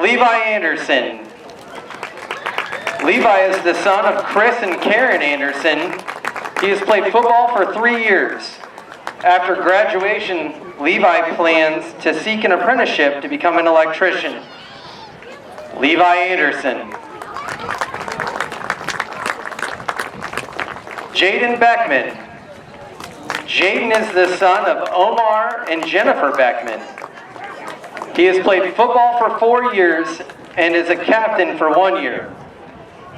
Levi Anderson. Levi is the son of Chris and Karen Anderson. He has played football for 3 years. After graduation, Levi plans to seek an apprenticeship to become an electrician. Levi Anderson. Jaden Beckman. Jaden is the son of Omar and Jennifer Beckman. He has played football for 4 years and is a captain for 1 year.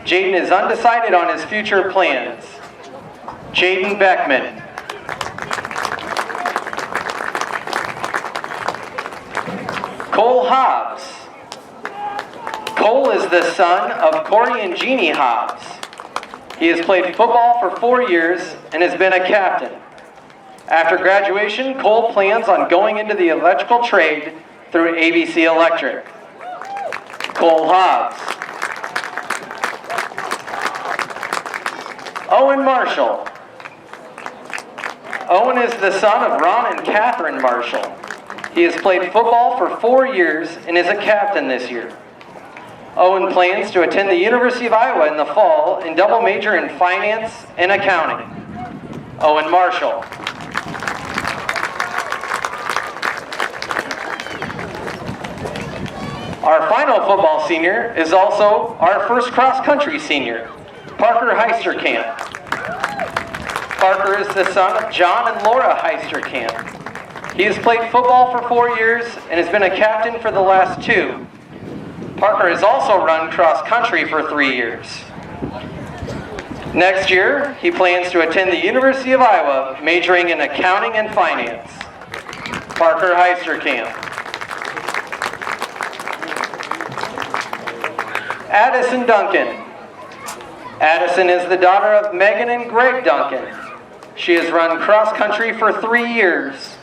Jaden is undecided on his future plans. Jaden Beckman. Cole Hobbs. Cole is the son of Corey and Jeannie Hobbs. He has played football for 4 years and has been a captain. After graduation, Cole plans on going into the electrical trade through ABC Electric. Cole Hobbs. Owen Marshall. Owen is the son of Ron and Catherine Marshall. He has played football for 4 years and is a captain this year. Owen plans to attend the University of Iowa in the fall and double major in finance and accounting. Owen Marshall. Our final football senior is also our first cross-country senior, Parker Heisterkamp. Parker is the son of John and Laura Heisterkamp. He has played football for 4 years and has been a captain for the last 2. Parker has also run cross-country for 3 years. Next year, he plans to attend the University of Iowa, majoring in accounting and finance. Parker Heisterkamp. Addison Duncan. Addison is the daughter of Megan and Greg Duncan. She has run cross-country for 3 years.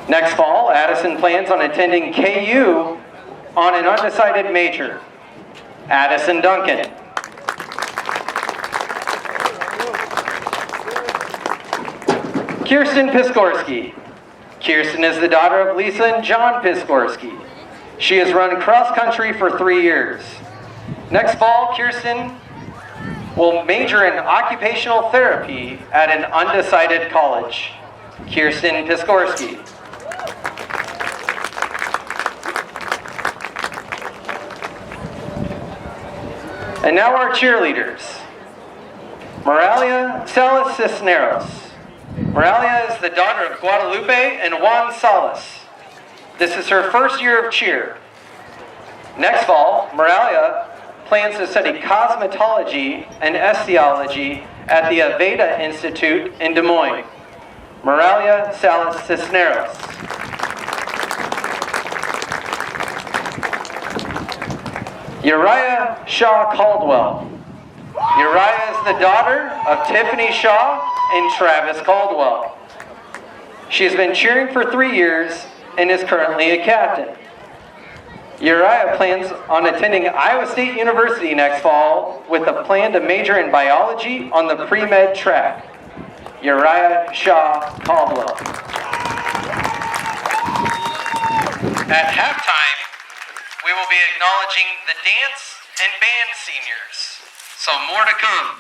Next fall, Addison plans on attending KU on an undecided major. Addison Duncan. Kirsten Piskorski. Kirsten is the daughter of Lisa and John Piskorski. She has run cross-country for 3 years. Next fall, Kirsten will major in occupational therapy at an undecided college. Kirsten Piskorski. And now our cheerleaders. Moralia Salas Cisneros. Moralia is the daughter of Guadalupe and Juan Salas. This is her first year of cheer. Next fall, Moralia plans to study cosmetology and osteology at the Aveda Institute in Des Moines. Moralia Salas Cisneros. Uriah Shaw Caldwell. Uriah is the daughter of Tiffany Shaw and Travis Caldwell. She has been cheering for 3 years and is currently a captain. Uriah plans on attending Iowa State University next fall with a plan to major in biology on the pre-med track. Uriah Shaw Caldwell. At halftime, we will be acknowledging the dance and band seniors. So more to come.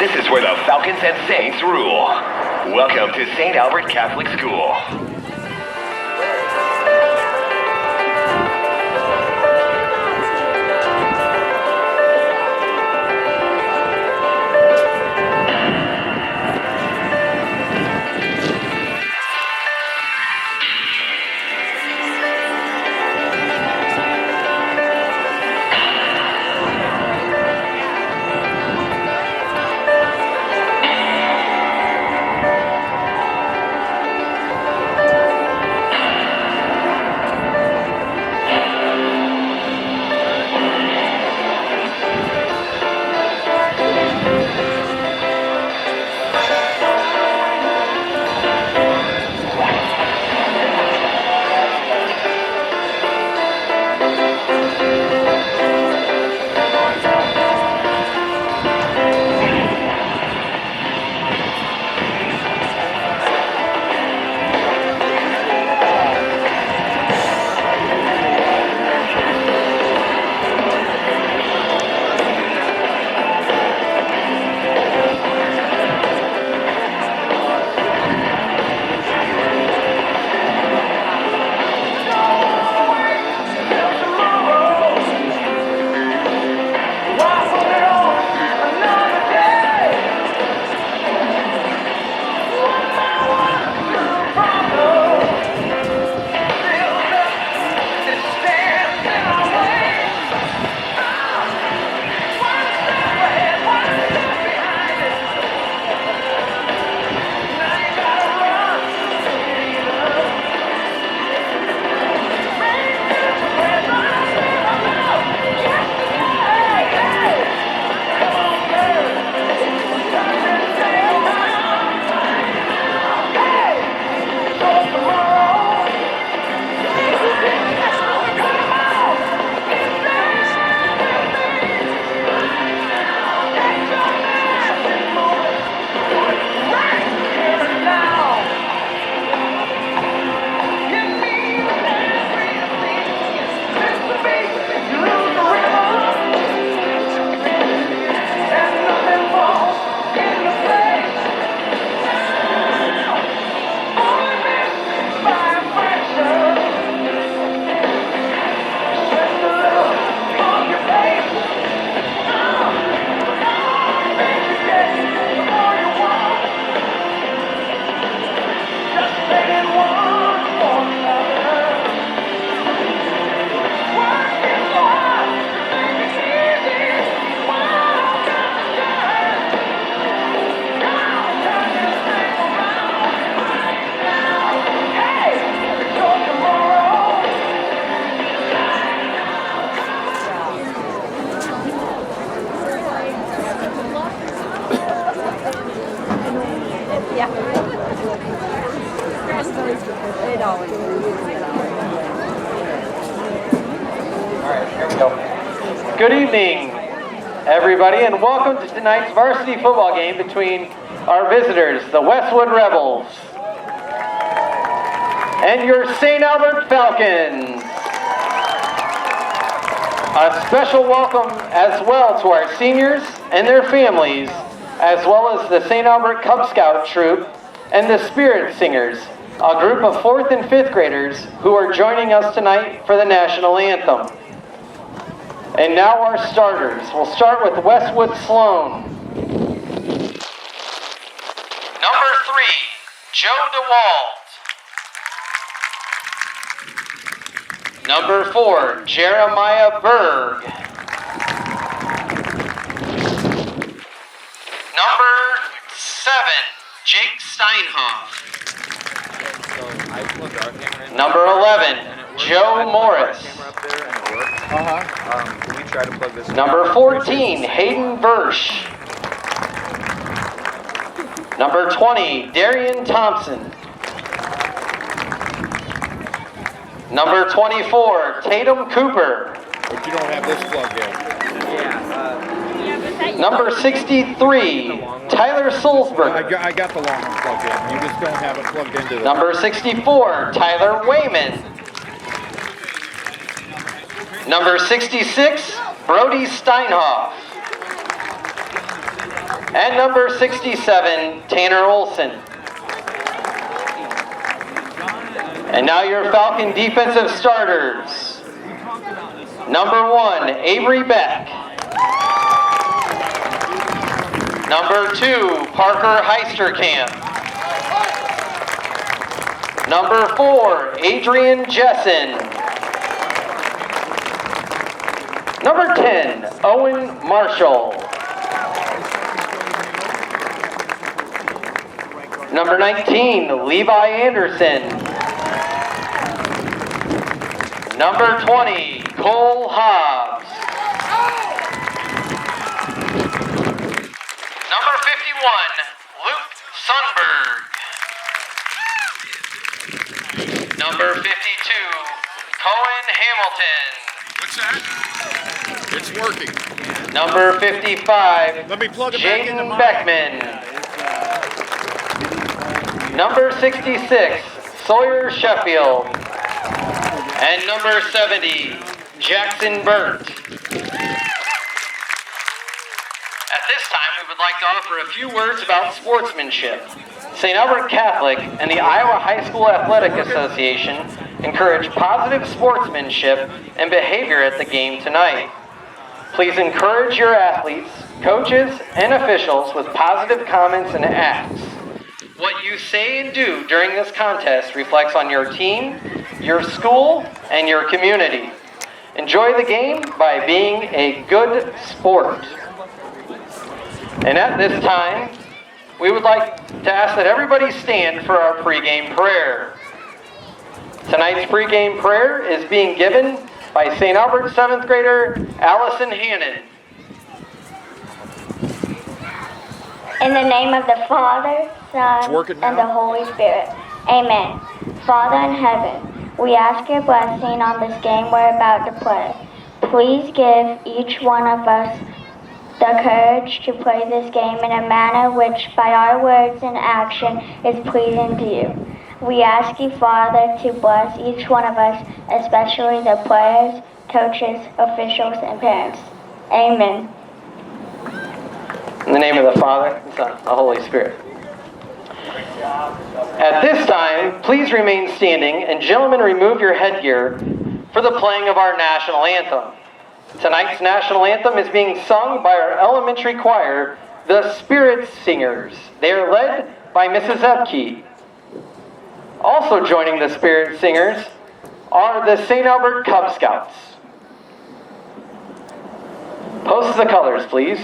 This is where the Falcons and Saints rule. Welcome to St. Albert Catholic School. Good evening, everybody, and welcome to tonight's varsity football game between our visitors, the Westwood Rebels, and your St. Albert Falcons. A special welcome as well to our seniors and their families, as well as the St. Albert Cub Scout Troop and the Spirit Singers, a group of 4th and 5th graders who are joining us tonight for the national anthem. And now our starters. We'll start with Westwood Sloan. Number 3, Joe DeWalt. Number 4, Jeremiah Berg. Number 7, Jake Steinhoff. Number 11, Joe Morris. Can we try to plug this? Number 14, Hayden Bursch. Number 20, Darian Thompson. Number 24, Tatum Cooper. But you don't have this plugged in. Number 63, Tyler Sulzberger. I got the long one plugged in. You just don't have it plugged into the... Number 64, Tyler Wayman. Number 66, Brody Steinhoff. And number 67, Tanner Olson. And now your Falcon defensive starters. Number 1, Avery Beck. Number 2, Parker Heisterkamp. Number 4, Adrian Jessen. Number 10, Owen Marshall. Number 19, Levi Anderson. Number 20, Cole Hobbs. Number 51, Luke Sundberg. Number 52, Cohen Hamilton. What's that? It's working. Number 55, Let me plug it back into Jaden mine. Beckman. Number 66, Sawyer Sheffield. And number 70, Jackson Burt. At this time, we would like to offer a few words about sportsmanship. St. Albert Catholic and the Iowa High School Athletic Association encourage positive sportsmanship and behavior at the game tonight. Please encourage your athletes, coaches, and officials with positive comments and acts. What you say and do during this contest reflects on your team, your school, and your community. Enjoy the game by being a good sport. And at this time, we would like to ask that everybody stand for our pregame prayer. Tonight's pregame prayer is being given by St. Albert 7th grader Allison Hannon. In the name of the Father, Son, and the Holy Spirit. Amen. Father in heaven, we ask your blessing on this game we're about to play. Please give each one of us the courage to play this game in a manner which, by our words and action, is pleasing to you. We ask you, Father, to bless each one of us, especially the players, coaches, officials, and parents. Amen. In the name of the Father, the Son, and the Holy Spirit. At this time, please remain standing, and gentlemen, remove your headgear for the playing of our national anthem. Tonight's national anthem is being sung by our elementary choir, the Spirit Singers. They are led by Mrs. Epke. Also joining the Spirit Singers are the St. Albert Cub Scouts. Post the colors, please.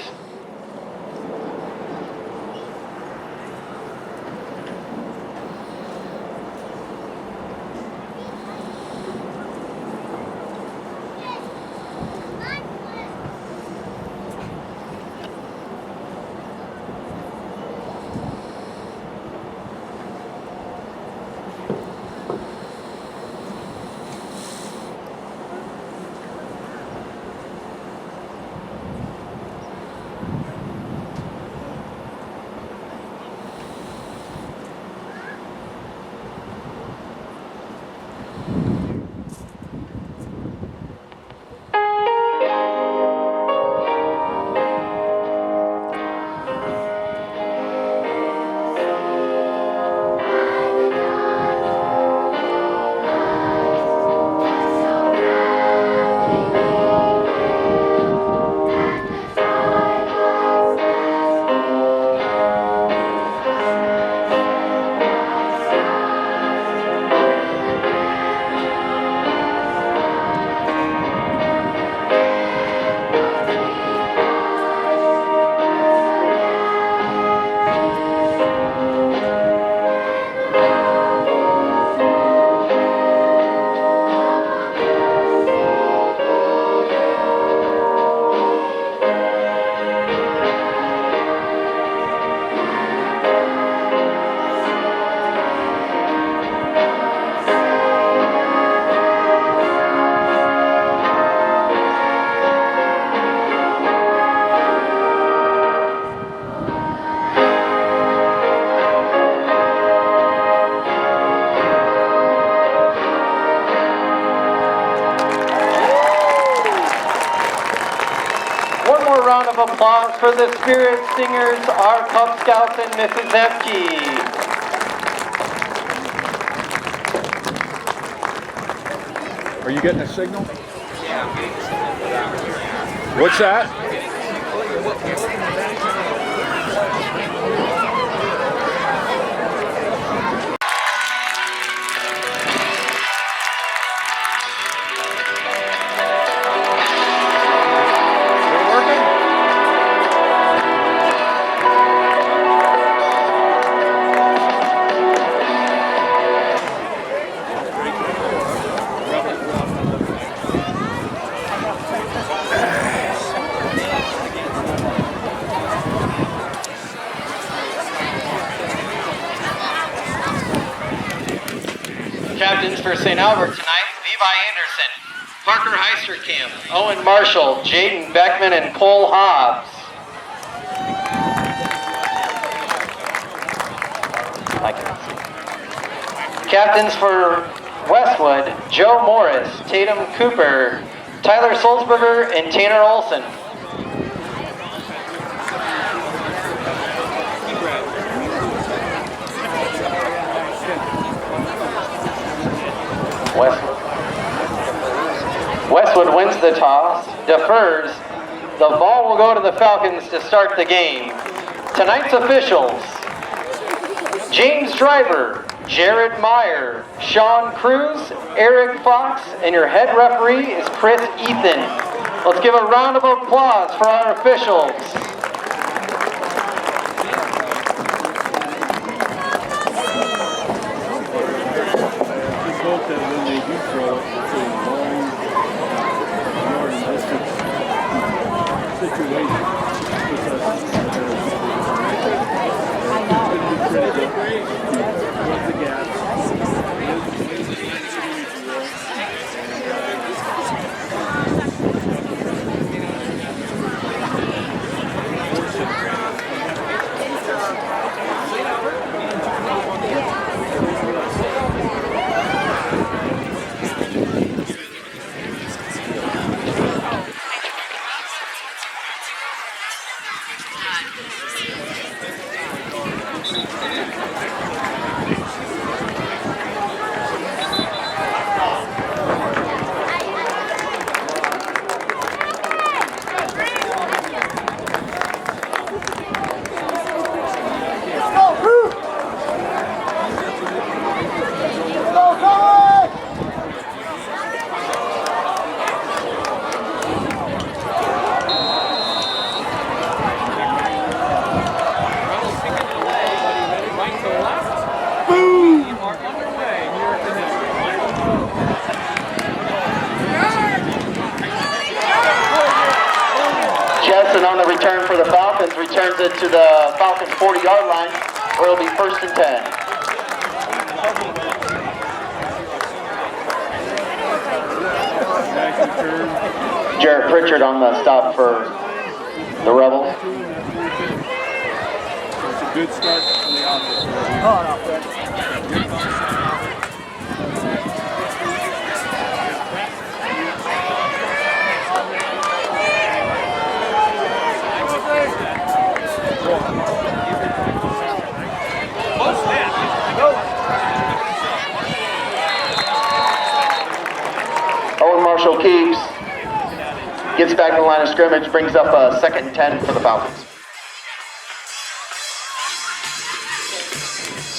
round of applause for the Spirit Singers, our Cub Scouts, and Mrs. Epke. Are you getting a signal? What's that? Captains for St. Albert tonight, Levi Anderson, Parker Heisterkamp, Owen Marshall, Jaden Beckman, and Cole Hobbs. Captains for Westwood, Joe Morris, Tatum Cooper, Tyler Sulzberger, and Tanner Olson. Westwood wins the toss, defers. The ball will go to the Falcons to start the game. Tonight's officials: James Driver, Jared Meyer, Sean Cruz, Eric Fox, and your head referee is Chris Ethan. Let's give a round of applause for our officials. Hope that when they do throw it, it's a long yard and distance situation. What's the gap? Jetson on the return for the Falcons returns it to the Falcons 40-yard line, where it'll be 1st and 10. Jarrett Pritchard on the stop for the Rebels. It's a good start from the offense. Owen Marshall keeps, gets back to the line of scrimmage, brings up a 2nd and 10 for the Falcons.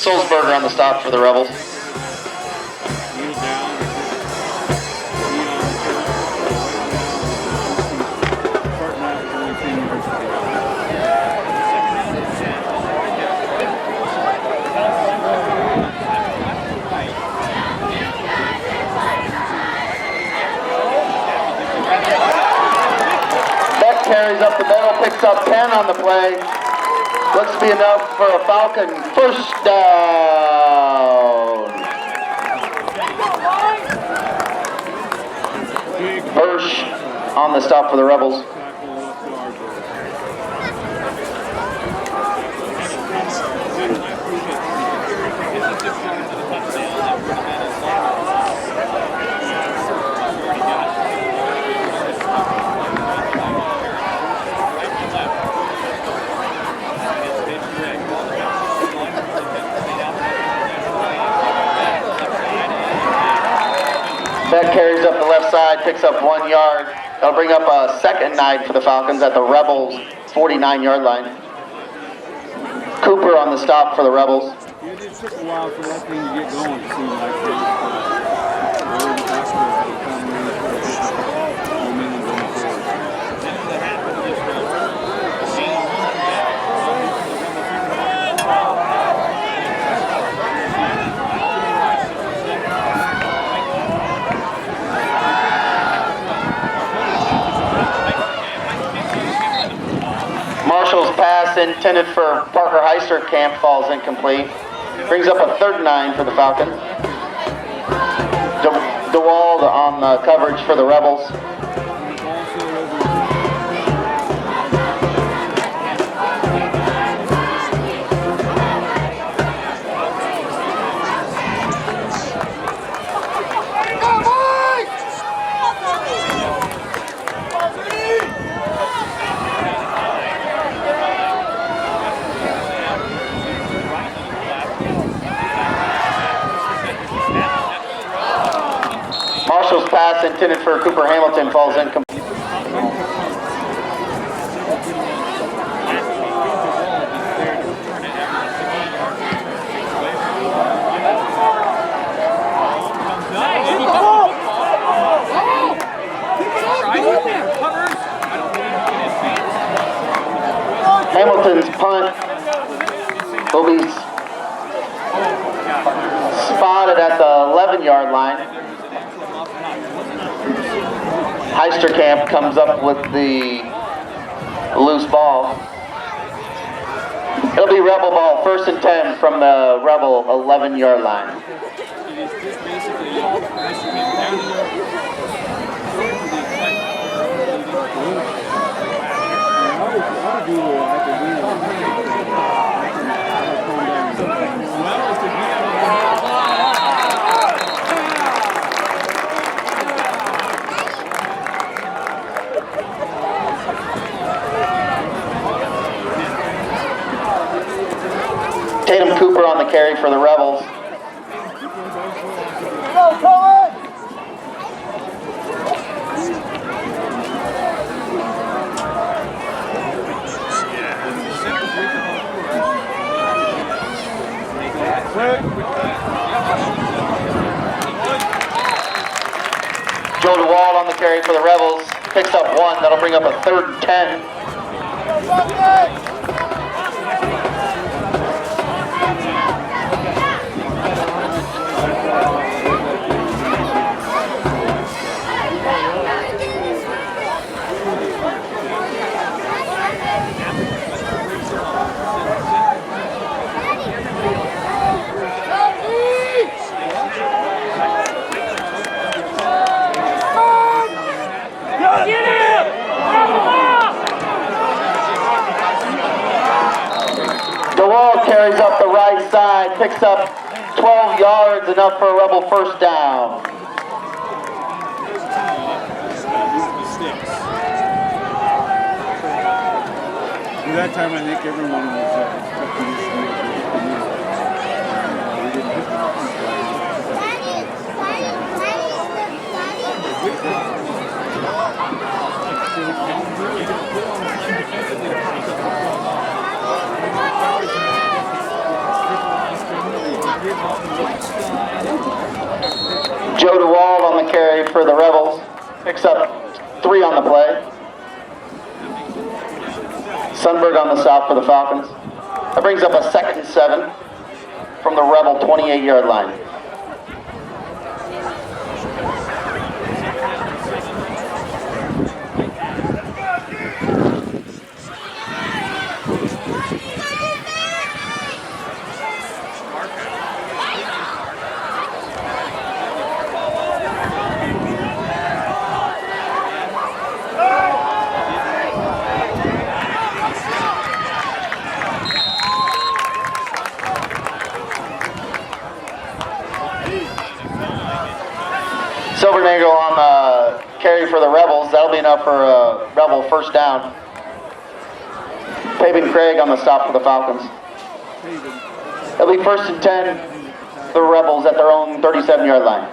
Sulzberger on the stop for the Rebels. Carries up the middle, picks up 10 on the play. Looks to be enough for a Falcon 1st down. Hirsch on the stop for the Rebels. side, picks up 1 yard. That'll bring up a second and 9 for the Falcons at the Rebels' 49-yard line. Cooper on the stop for the Rebels. It just took a while for that thing to get going, it seemed like. Marshall's pass intended for Parker Heisterkamp falls incomplete. Brings up a third and 9 for the Falcons. DeWald on the coverage for the Rebels. Marshall's pass intended for Cooper Hamilton falls incomplete. Hamilton's punt will be spotted at the 11-yard line. Heisterkamp comes up with the loose ball. It'll be Rebel ball, 1st and 10 from the Rebel 11-yard line. Tatum Cooper on the carry for the Rebels. Joe DeWald on the carry for the Rebels. Picks up 1. That'll bring up a 3rd and 10. DeWald carries up the right side, picks up 12 yards, enough for a Rebel 1st down. At that time, I think everyone was expecting this to Joe DeWald on the carry for the Rebels. Picks up 3 on the play. Sundberg on the stop for the Falcons. That brings up a 2nd and 7 from the Rebel 28-yard line. Silvernagle on the carry for the Rebels. That'll be enough for a Rebel 1st down. Pavin Craig on the stop for the Falcons. It'll be 1st and 10. The Rebels at their own 37-yard line.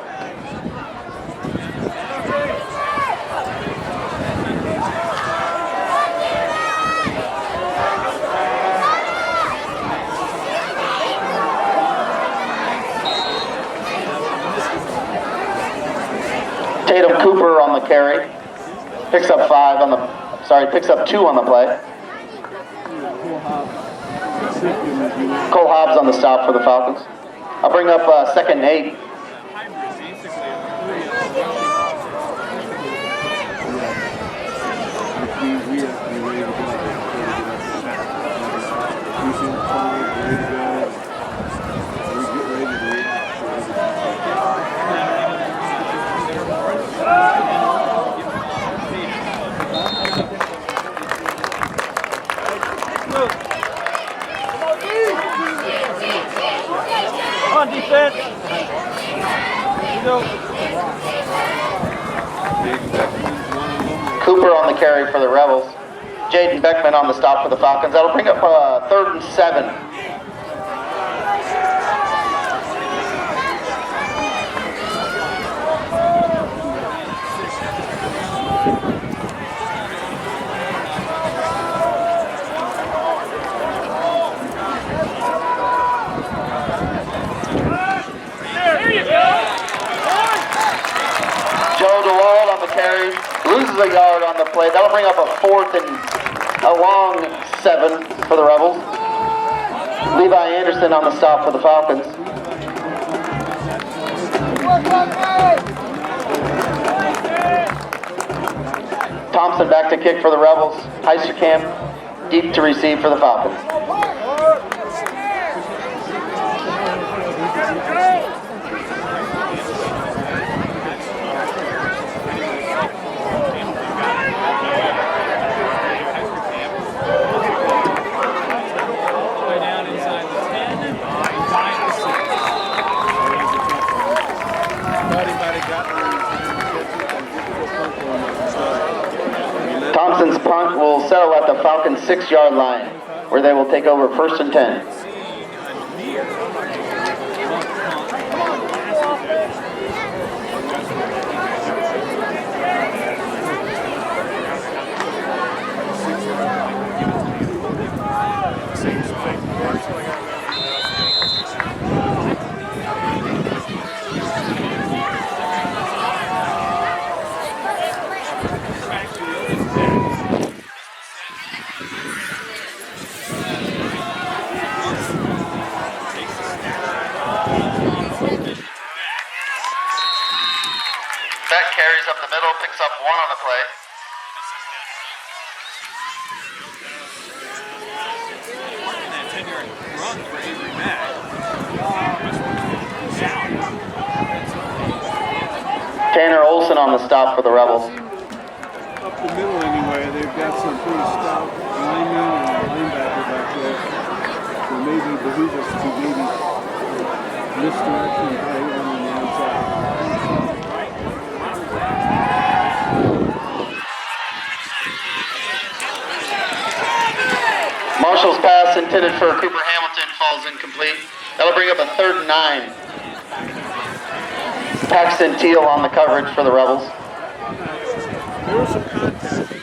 Tatum Cooper on the carry. Picks up picks up 2 on the play. Cole Hobbs on the stop for the Falcons. I'll bring up 2nd and 8. On defense. Cooper on the carry for the Rebels. Jaden Beckman on the stop for the Falcons. That'll bring up 3rd and 7. Loses a yard on the play. That'll bring up a 4th and a long 7 for the Rebels. Levi Anderson on the stop for the Falcons. Thompson back to kick for the Rebels. Heisterkamp deep to receive for the Falcons. Thompson's punt will settle at the Falcons' 6-yard line, where they will take over 1st and 10. Carries up the middle, picks up 1 on the play. Tanner Olson on the stop for the Rebels. Up the middle anyway, they've got some pretty stout linemen and linebacker back there. So maybe it behooves us to maybe misdirect and play on the outside. Marshall's pass intended for Cooper Hamilton falls incomplete. That'll bring up a 3rd and 9. Paxton Teal on the coverage for the Rebels. There was some contact.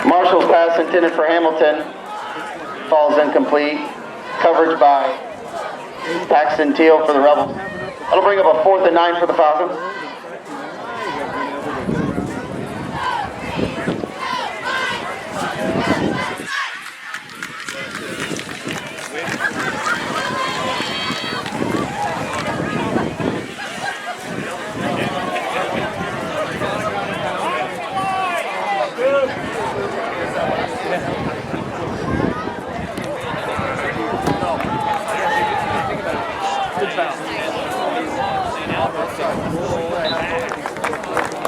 Marshall's pass intended for Hamilton falls incomplete. Coverage by Paxton Teal for the Rebels. That'll bring up a 4th and 9 for the Falcons.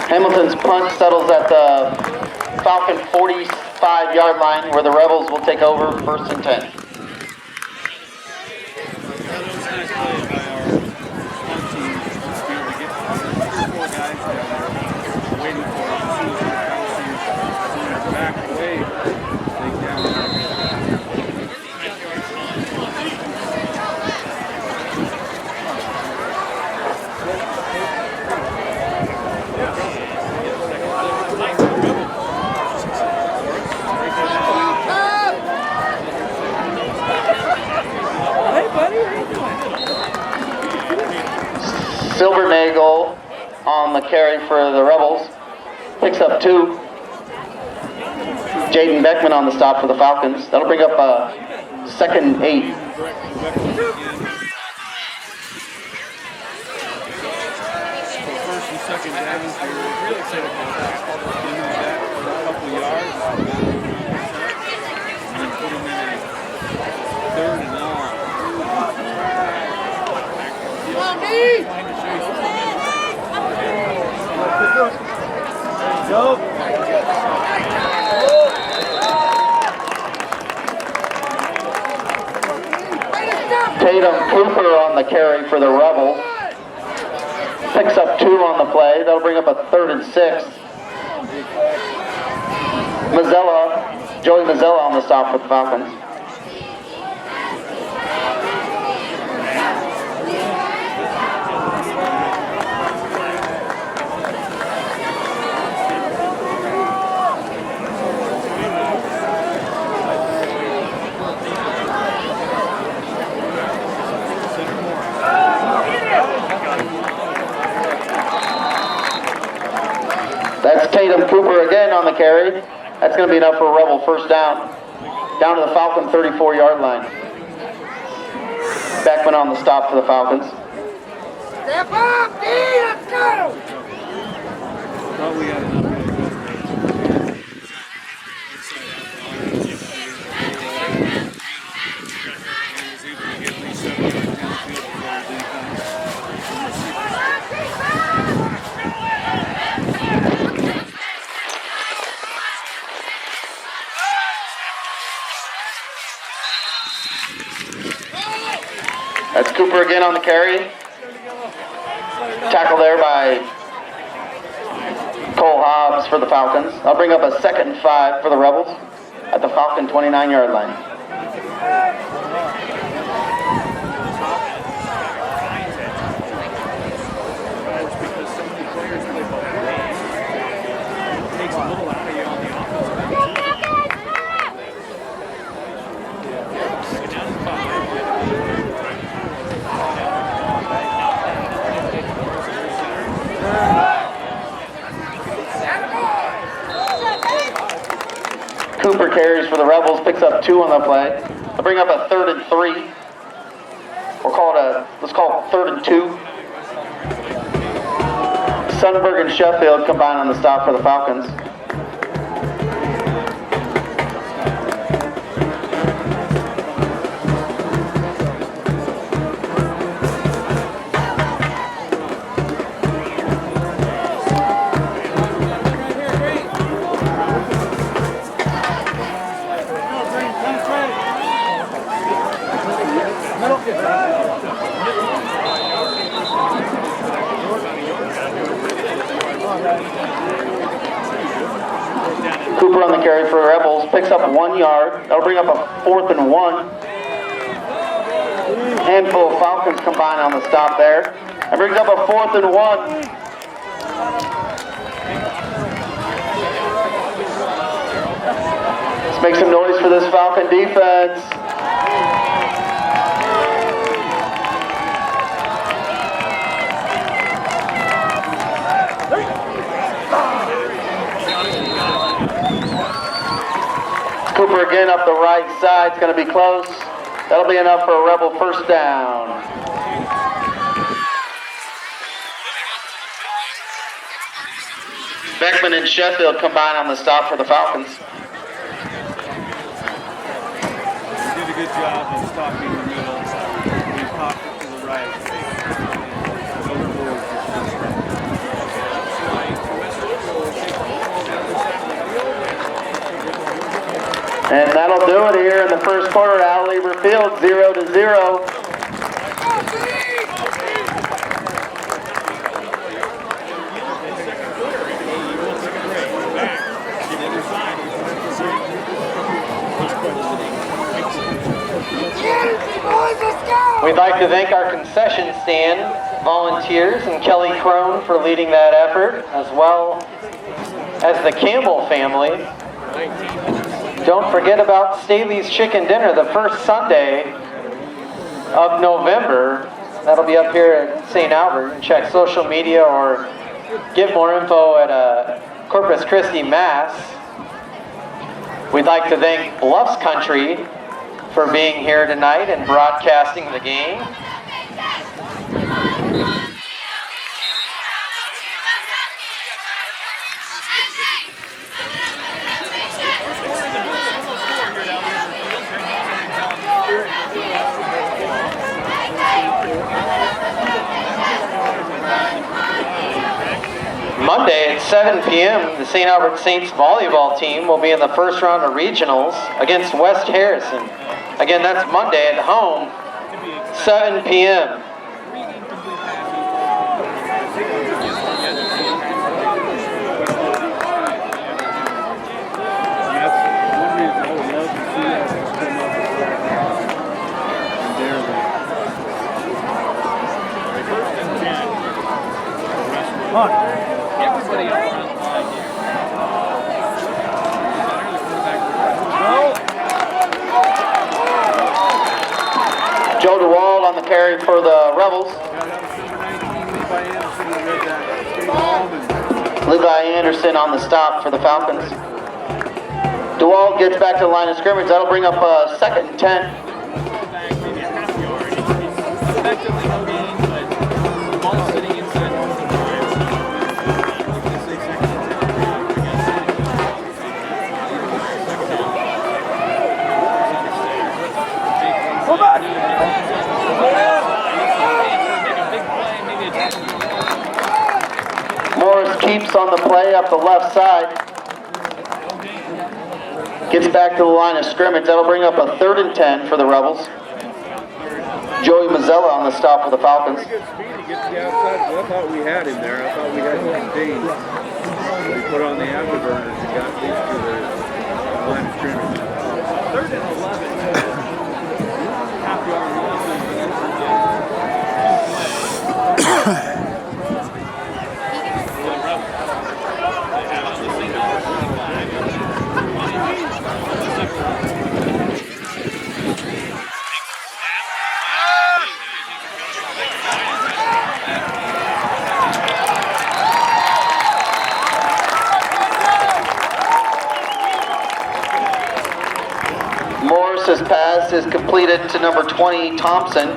Hamilton's punt settles at the Falcon 45-yard line, where the Rebels will take over 1st and 10. Silvernagel on the carry for the Rebels. Picks up 2. Jaden Beckman on the stop for the Falcons. That'll bring up a 2nd and 8. First and second downs, we were really excited about that. Getting them back for a couple yards. And then put them in a 3rd and long. Go. Tatum Cooper on the carry for the Rebels. Picks up 2 on the play. That'll bring up a 3rd and 6. Joey Mazzella on the stop for the Falcons. That's Tatum Cooper again on the carry. That's going to be enough for a Rebel first down. Down to the Falcon 34-yard line. Beckman on the stop for the Falcons. Step up, D, let's go! Thought we had enough. That's Cooper again on the carry. Tackle there by Cole Hobbs for the Falcons. I'll bring up a 2nd and 5 for the Rebels at the Falcon 29-yard line. Cooper carries for the Rebels, picks up 2 on the play. They'll bring up a 3rd and 3. Let's call it 3rd and 2. Sundberg and Sheffield combine on the stop for the Falcons. Cooper on the carry for the Rebels, picks up 1 yard. That'll bring up a 4th and 1. Handful of Falcons combine on the stop there. And brings up a 4th and 1. Let's make some noise for this Falcon defense. Cooper again up the right side. It's going to be close. That'll be enough for a Rebel first down. Beckman and Sheffield combine on the stop for the Falcons. Did a good job of stopping in the middle. We popped it to the right. And that'll do it here in the first quarter. Al Lieber Field, 0-0. We'd like to thank our concession stand volunteers and Kelly Crone for leading that effort, as well as the Campbell family. Don't forget about Staley's Chicken Dinner the first Sunday of November That'll be up here at St. Albert. Check social media or get more info at Corpus Christi, Mass. We'd like to thank Bluffs Country for being here tonight and broadcasting the game. Monday at 7 p.m., the St. Albert Saints volleyball team will be in the first round of regionals against West Harrison. Again, that's Monday at home, 7 p.m. Everybody up front line here. Joe DeWald on the carry for the Rebels. Levi Anderson on the stop for the Falcons. DeWald gets back to the line of scrimmage. That'll bring up a 2nd and 10. Morris keeps on the play up the left side. Gets back to the line of scrimmage. That'll bring up a 3rd and 10 for the Rebels. Joey Mazzella on the stop for the Falcons. Good speed to get to the outside. Well, I thought we had him there. I thought we had him contained. We put on the afterburners and got these to the line of scrimmage. 3rd and 11. Half yard run. Morris's pass is completed to number 20, Thompson.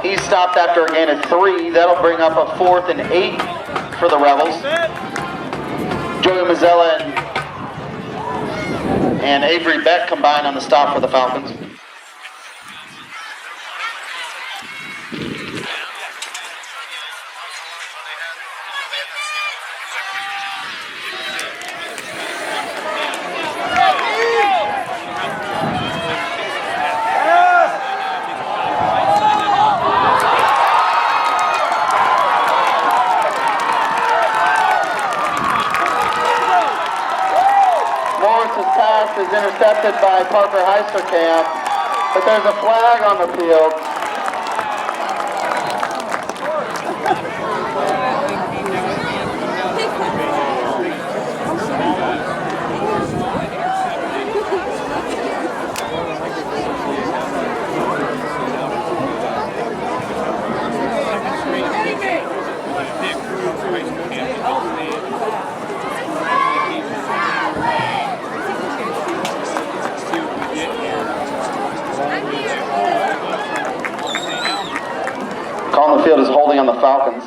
He's stopped after a gain of 3. That'll bring up a 4th and 8 for the Rebels. Joey Mazzella and Avery Beck combined on the stop for the Falcons. Is intercepted by Parker Heisterkamp, but there's a flag on the field. Call on the field is holding on the Falcons.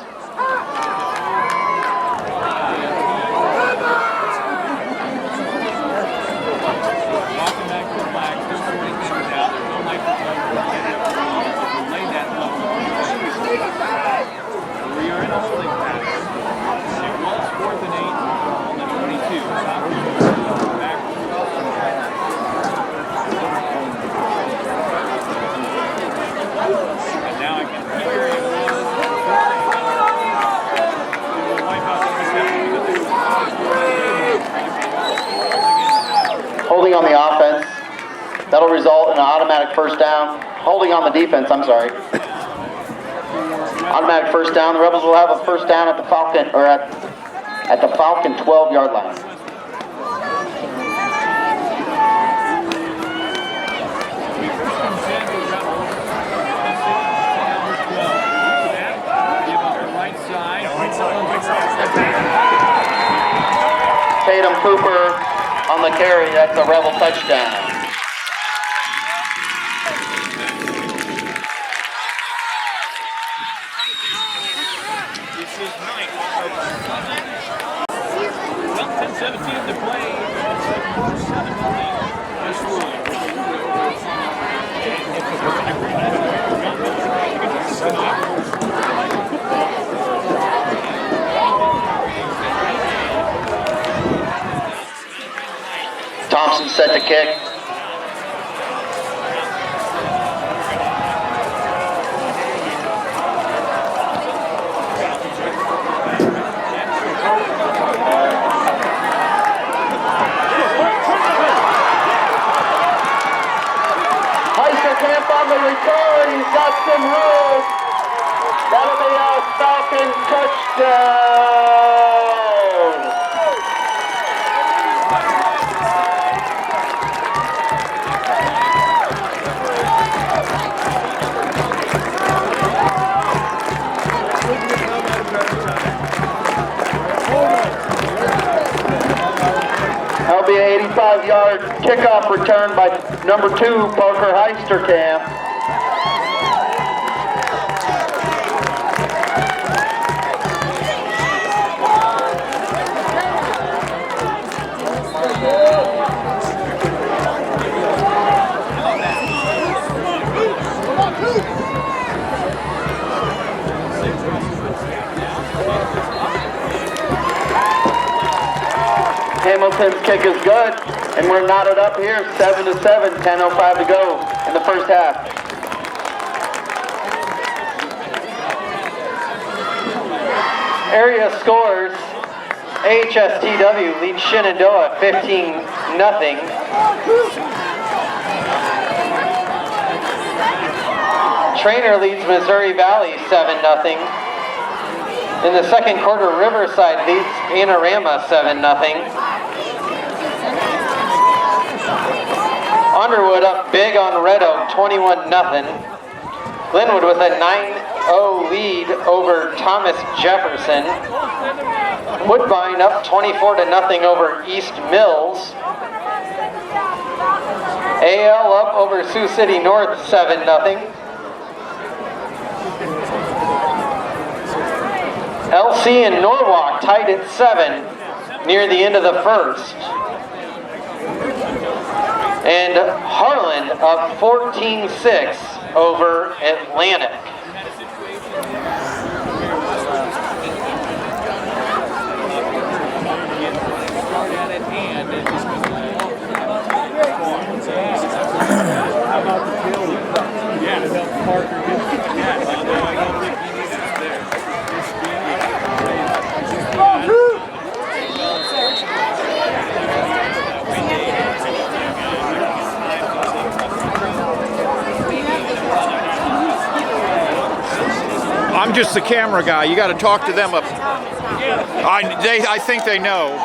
We are in a holding pattern. It was 4th and 8 on the 22. And now I can hear it. Holding on the offense. That'll result in an automatic first down. Holding on the defense, I'm sorry. Automatic first down. The Rebels will have a first down at the Falcon, or at the Falcon 12-yard line. Tatum Cooper on the carry. That's a Rebel touchdown. This is night. 10-17 to play. 7-7 Westwood. Thompson set to kick. Heisterkamp on the return. He's got some room. That'll be a Falcons touchdown. That'll be an 85-yard kickoff return by number 2, Parker Heisterkamp. Hamilton's kick is good, and we're knotted up here, 7-7, 10:05 to go in the first half. Area scores. HSTW leads Shenandoah 15-0. Trainer leads Missouri Valley 7-0. In the second quarter, Riverside leads Panorama 7-0. Underwood up big on Red Oak 21-0. Glenwood with a 9-0 lead over Thomas Jefferson. Woodbine up 24-0 over East Mills. AL up over Sioux City North 7-0. LC and Norwalk tied at 7 near the end of the first. And Harlan up 14-6 over Atlantic. How about the field? Yeah, to help Parker get although I don't think he needs it there. I'm just the camera guy. You got to talk to them up. I think they know.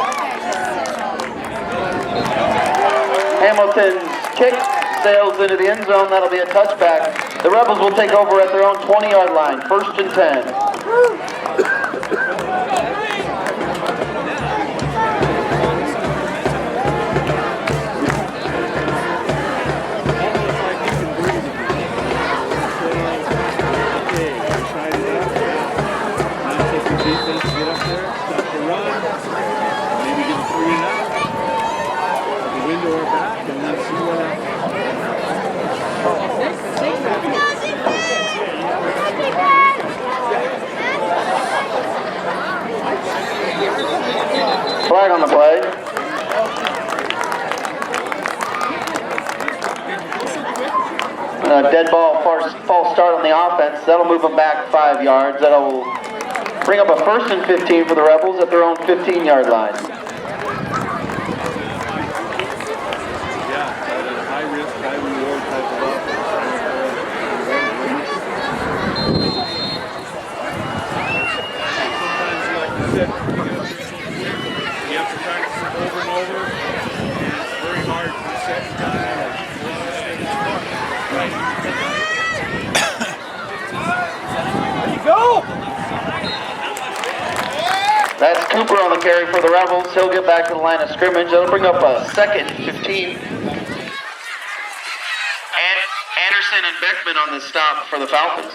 Hamilton's kick sails into the end zone. That'll be a touchback. The Rebels will take over at their own 20-yard line. 1st and 10. Flag on the play. Dead ball, false start on the offense. That'll move them back 5 yards. That'll bring up a 1st and 15 for the Rebels at their own 15-yard line. High risk, high reward type of offense. Sometimes, like you said, you have to practice it over and over, and it's very hard to set time. Right. There you go! That's Cooper on the carry for the Rebels. He'll get back to the line of scrimmage. That'll bring up a 2nd 15. And Anderson and Beckman on the stop for the Falcons.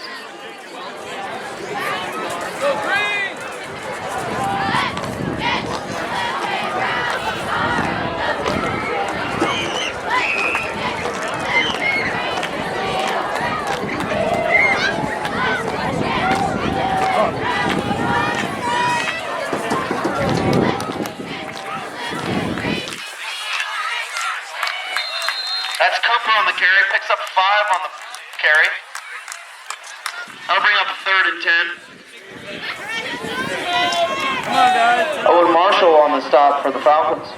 That's Cooper on the carry, picks up 5 on the carry. That'll bring up a 3rd and 10. Come on, guys. Owen Marshall on the stop for the Falcons.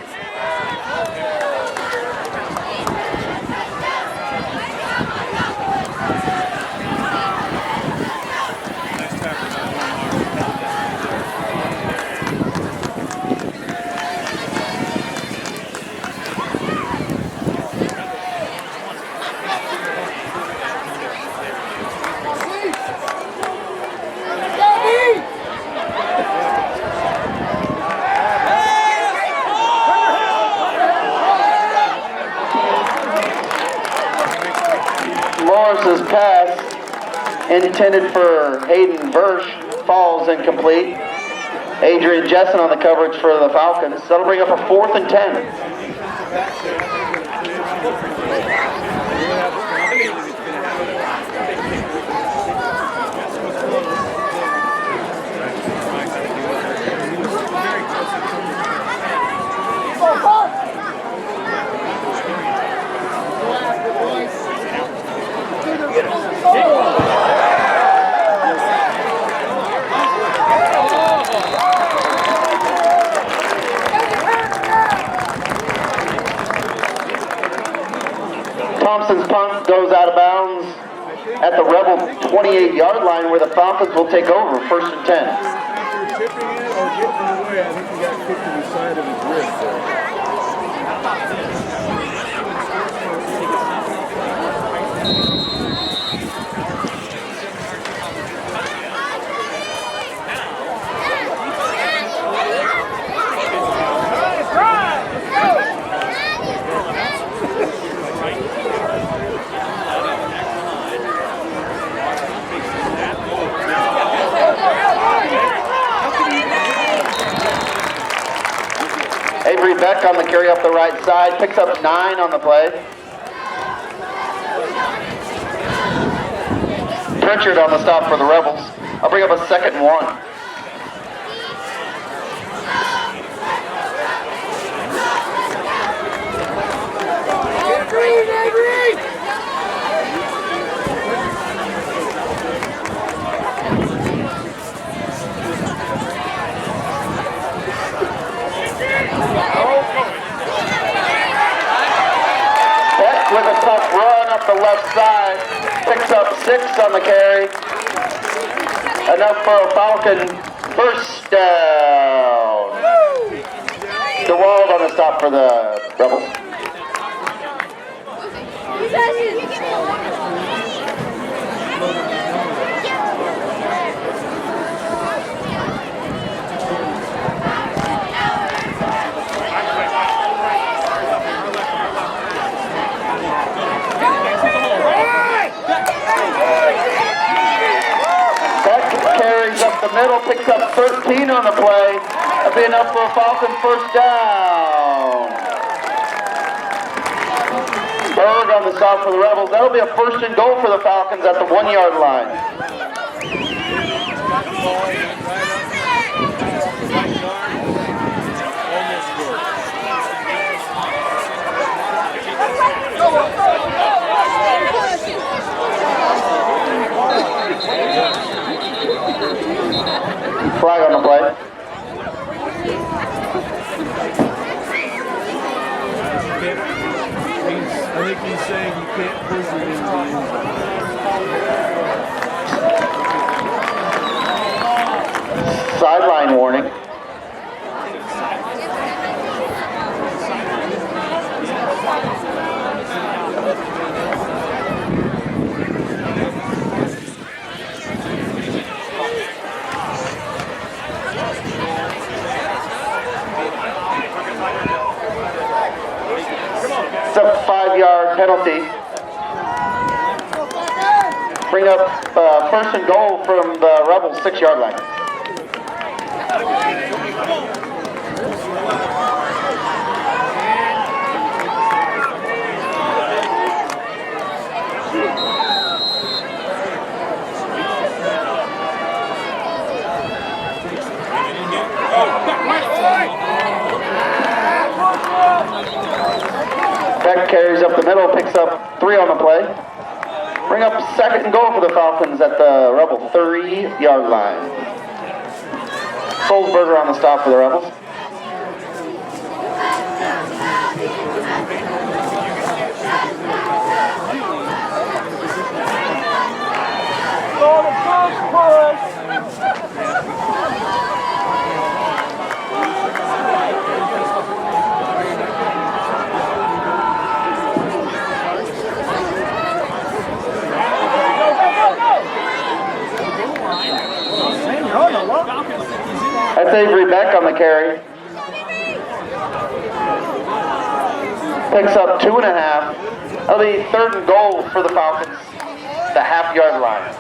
Morris's pass intended for Hayden Versch falls incomplete. Adrian Jessen on the coverage for the Falcons. That'll bring up a 4th and 10. Thompson's punt goes out of bounds at the Rebel 28-yard line where the Falcons will take over, 1st and 10. After tipping it or getting away, I think he got kicked in the side of his wrist there. Avery Beck on the carry up the right side, picks up 9 on the play. Pritchard on the stop for the Rebels. I'll bring up a 2nd and 1. Beck with a tough run up the left side, picks up 6 on the carry. Enough for a Falcon 1st down. DeWald on the stop for the Rebels. Carries up the middle, picks up 13 on the play. That'll be enough for a Falcon 1st down. Berg on the stop for the Rebels. That'll be a 1st and goal for the Falcons at the 1-yard line. Flag on the play. I think he's saying you can't push it into the end zone. Sideline warning. 5-yard penalty. Bring up first and goal from the Rebels 6-yard line. Beck carries up the middle, picks up 3 on the play. Bring up second and goal for the Falcons at the Rebel 3-yard line. Solsberger on the stop for the Rebels. That's Avery Beck on the carry. Picks up 2.5. That'll be third and goal for the Falcons. The half-yard line.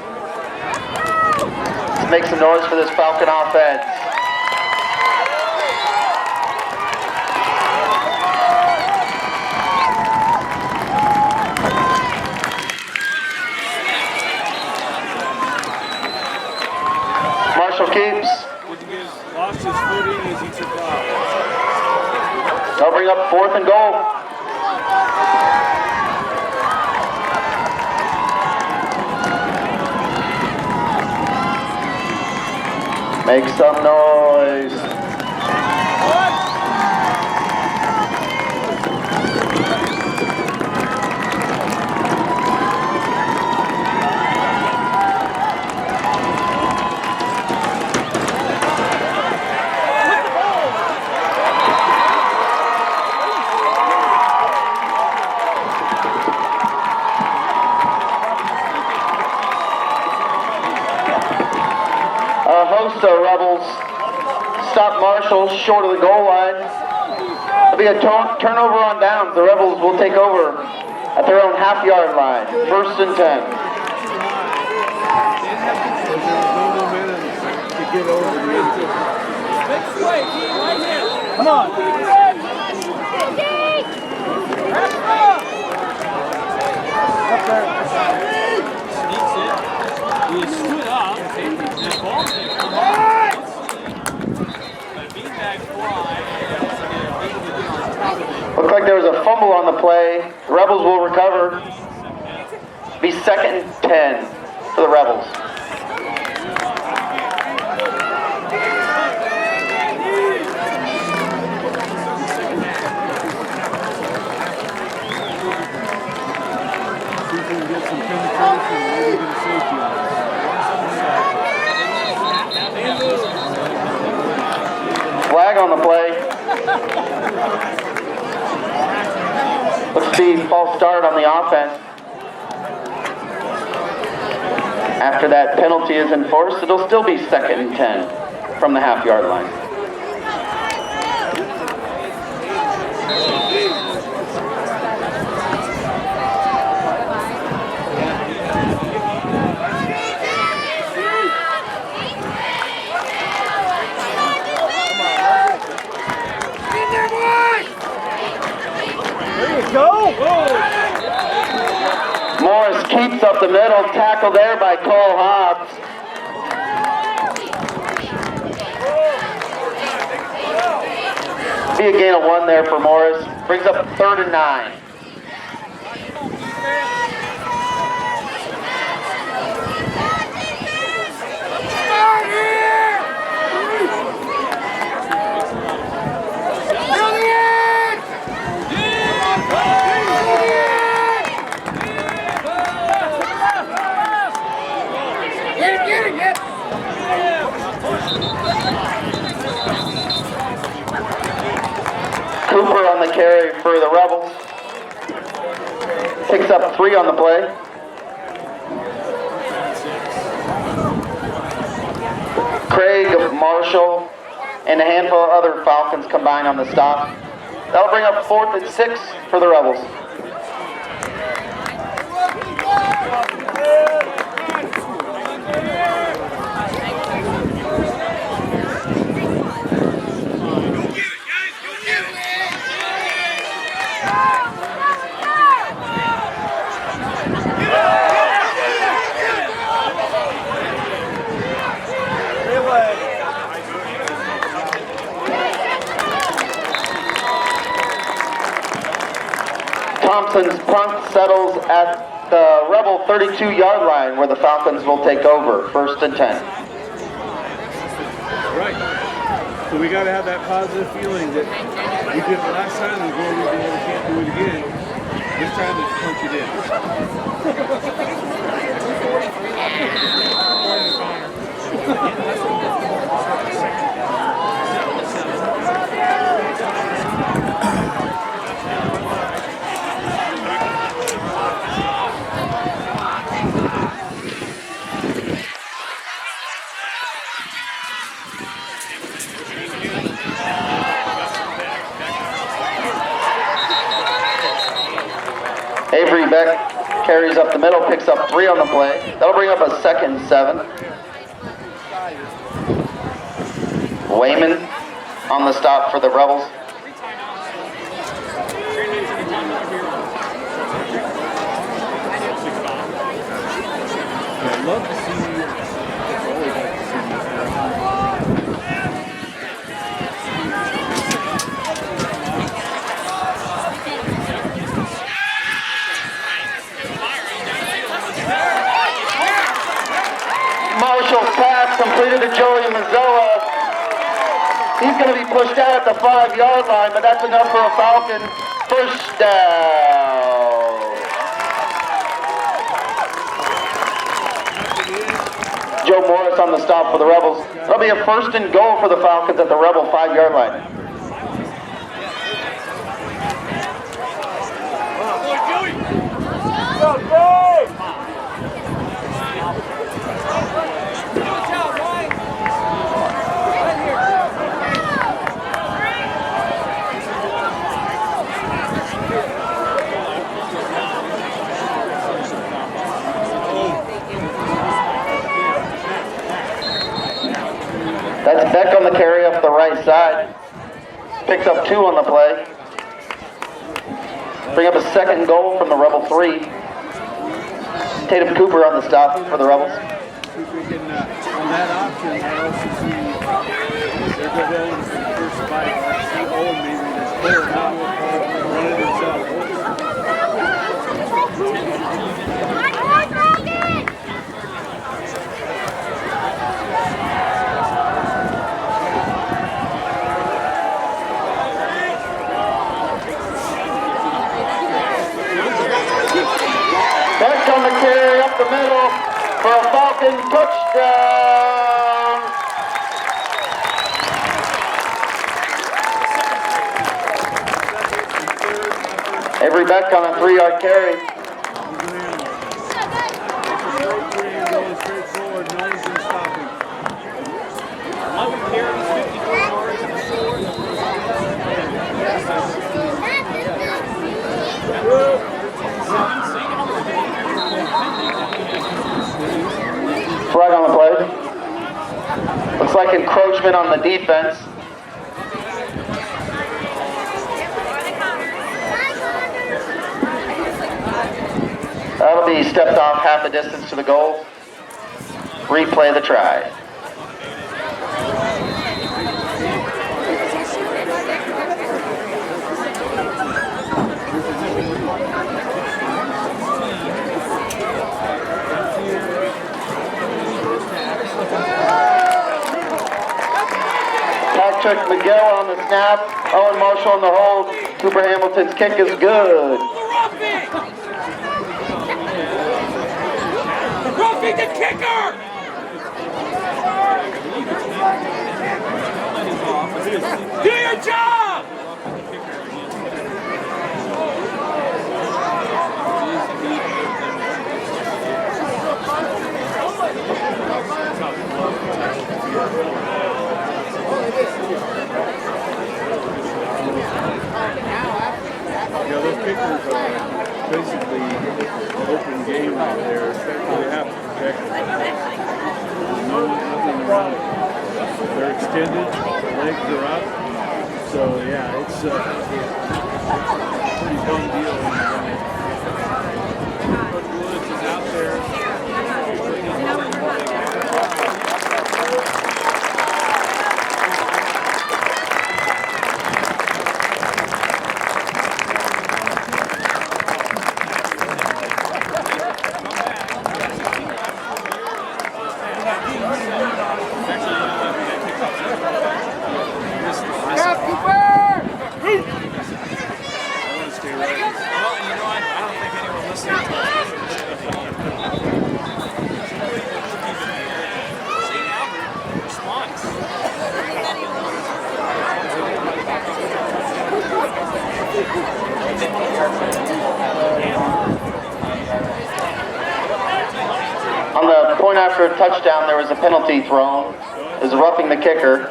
Let's make some noise for this Falcon offense. Marshall keeps. Lost his footing as he took off. They'll bring up fourth and goal. Make some noise. The Rebels stop Marshall short of the goal line. There'll be a turnover on downs. The Rebels will take over at their own half-yard line. First and 10. Come on. He stood up. Looks like there was a fumble on the play. The Rebels will recover. Be second and 10 for the Rebels. See if we can get some penetration and maybe get a safety on it. Flag on the play. Let's see, false start on the offense. After that penalty is enforced, it'll still be second and 10 from the half-yard line. Morris keeps up the middle, tackle there by Cole Hobbs. Be a gain of 1 there for Morris. Brings up third and 9. Cooper on the carry for the Rebels. Picks up 3 on the play. Craig, Marshall, and a handful of other Falcons combined on the stop. That'll bring up 4th and 6 for the Rebels. Thompson's punt settles at the Rebel 32-yard line where the Falcons will take over. 1st and 10. Right. So we got to have that positive feeling that we did it last time and going we can't do it again. This time let's punch it Avery Beck carries up the middle, picks up 3 on the play. That'll bring up a 2nd and 7. Wayman on the stop for the Rebels. I'd love to see you. Always like to see you. Marshall's pass completed to Joey Mazzola. He's going to be pushed out at the 5-yard line, but that's enough for a Falcon first down. Joe Morris on the stop for the Rebels. That'll be a 1st and goal for the Falcons at the Rebel 5-yard line. That's Beck on the carry up the right side. Picks up 2 on the play. Bring up a 2nd goal from the Rebel 3. Tatum Cooper on the stop for the Rebels. If we can, on that option, I also see they're going for the first 5. I see Owen maybe that's clear out, running himself. Beck on the carry up the middle for a Falcon touchdown. Avery Beck on a 3-yard carry. Straight forward, no one's going to stop him. 11 carries, 54 yards, and a score. Flag on the play. Looks like encroachment on the defense. That'll be stepped off half the distance to the goal. Replay the try. Patrick Miguel on the snap. Owen Marshall on the hold. Cooper Hamilton's kick is good. Ruffy the kicker! Do your job! Yeah, those kickers are basically an open game out there. They have to protect it. Nothing around it. They're extended, the legs are up. So yeah, it's a pretty big deal. Coach Woods is out there. On the point after a touchdown, there was a penalty thrown. It was roughing the kicker.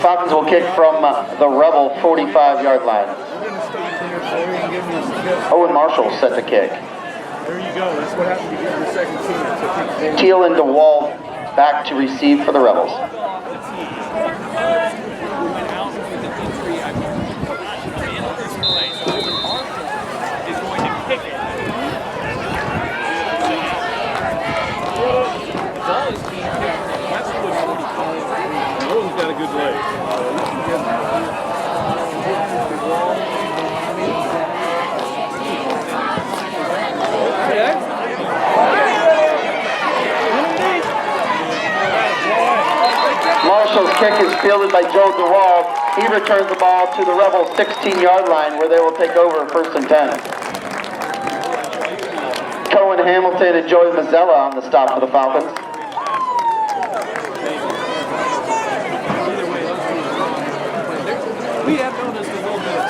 Falcons will kick from the Rebel 45-yard line. Owen Marshall set the kick. There you go. That's what happened to get your second chance. Teal and DeWalt back to receive for the Rebels. Owen's got a good leg. Marshall's kick is fielded by Joe DeWalt. He returns the ball to the Rebels' 16-yard line where they will take over 1st and 10. Cohen Hamilton and Joey Mazzella on the stop for the Falcons. We have noticed a little bit of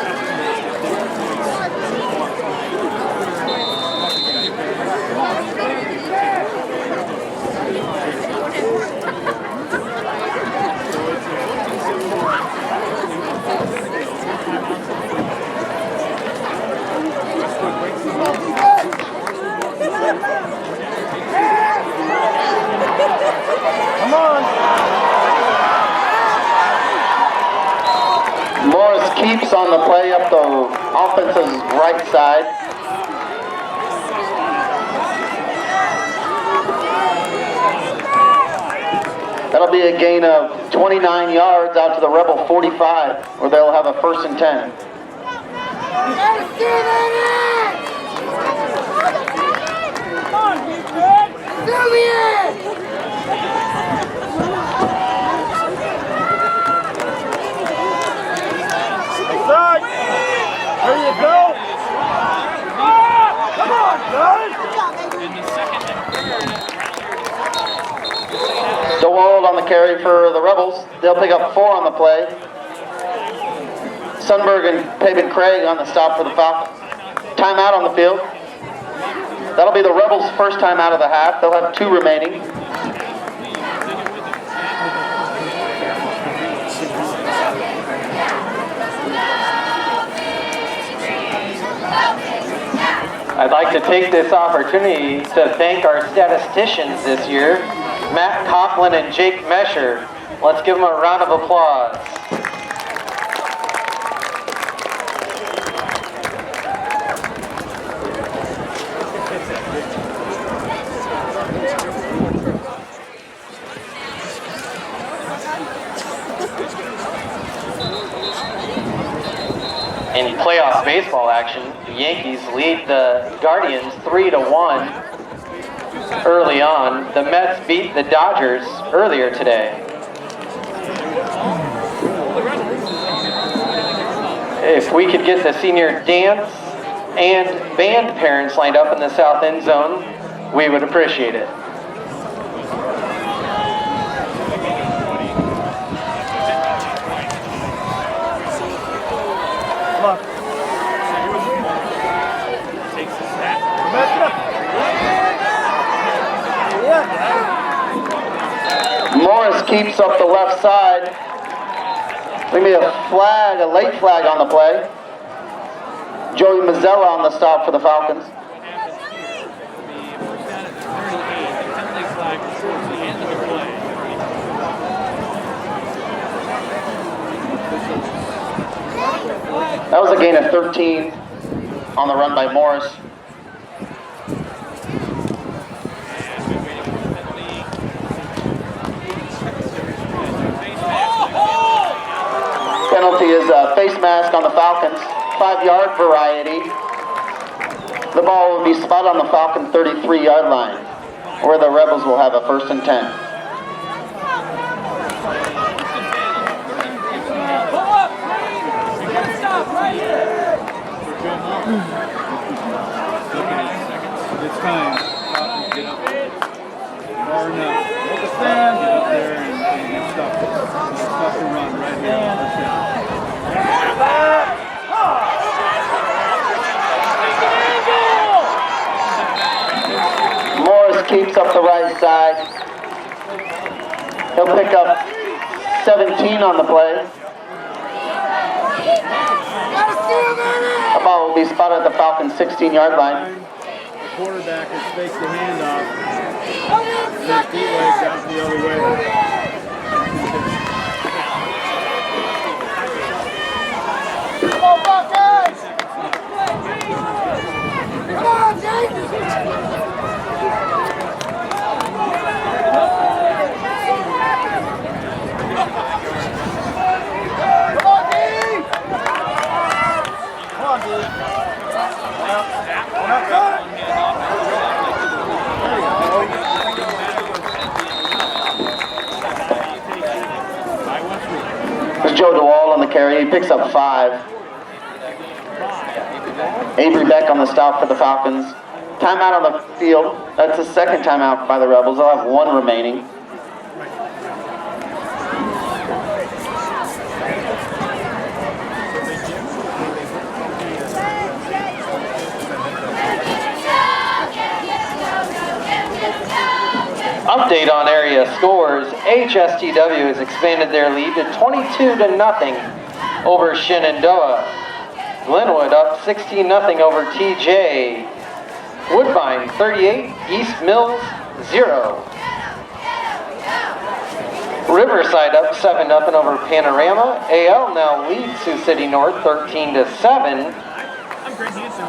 Come on! Morris keeps on the play up the offensive right side. That'll be a gain of 29 yards out to the Rebel 45, where they'll have a 1st and 10. There you go! Come on, guys! DeWald on the carry for the Rebels. They'll pick up 4 on the play. Sundberg and Pavin Craig on the stop for the Falcons. Timeout on the field. That'll be the Rebels' first time out of the half. They'll have 2 remaining. I'd like to take this opportunity to thank our statisticians this year, Matt Conklin and Jake Mesher. Let's give them a round of applause. In playoff baseball action, the Yankees lead the Guardians 3-1 early on. The Mets beat the Dodgers earlier today. If we could get the senior dance and band parents lined up in the south end zone, we would appreciate it. Morris keeps up the left side. Maybe a flag, a late flag on the play. Joey Mazzella on the stop for the Falcons. That was a gain of 13 on the run by Morris. Penalty is a face mask on the Falcons, 5-yard variety. The ball will be spot on the Falcon 33-yard line, where the Rebels will have a 1st and 10. It's time. Get up there. Far enough. Let the stand. Get up there and stop it. Stop the run right here on the stand. Morris keeps up the right side. He'll pick up 17 on the play. The ball will be spotted at the Falcons' 16-yard line. The quarterback has faked the handoff. His feet legs out the other way. Come on, Falcons! Come on, Jake! There's Joe DeWall on the carry. He picks up 5. Avery Beck on the stop for the Falcons. Timeout on the field. That's the second timeout by the Rebels. They'll have 1 remaining. Update on area scores. HSTW has expanded their lead to 22-0 over Shenandoah. Glenwood up 16-0 over TJ. Woodbine 38, East Mills 0. Riverside up 7-0 over Panorama. AL now leads Sioux City North 13-7.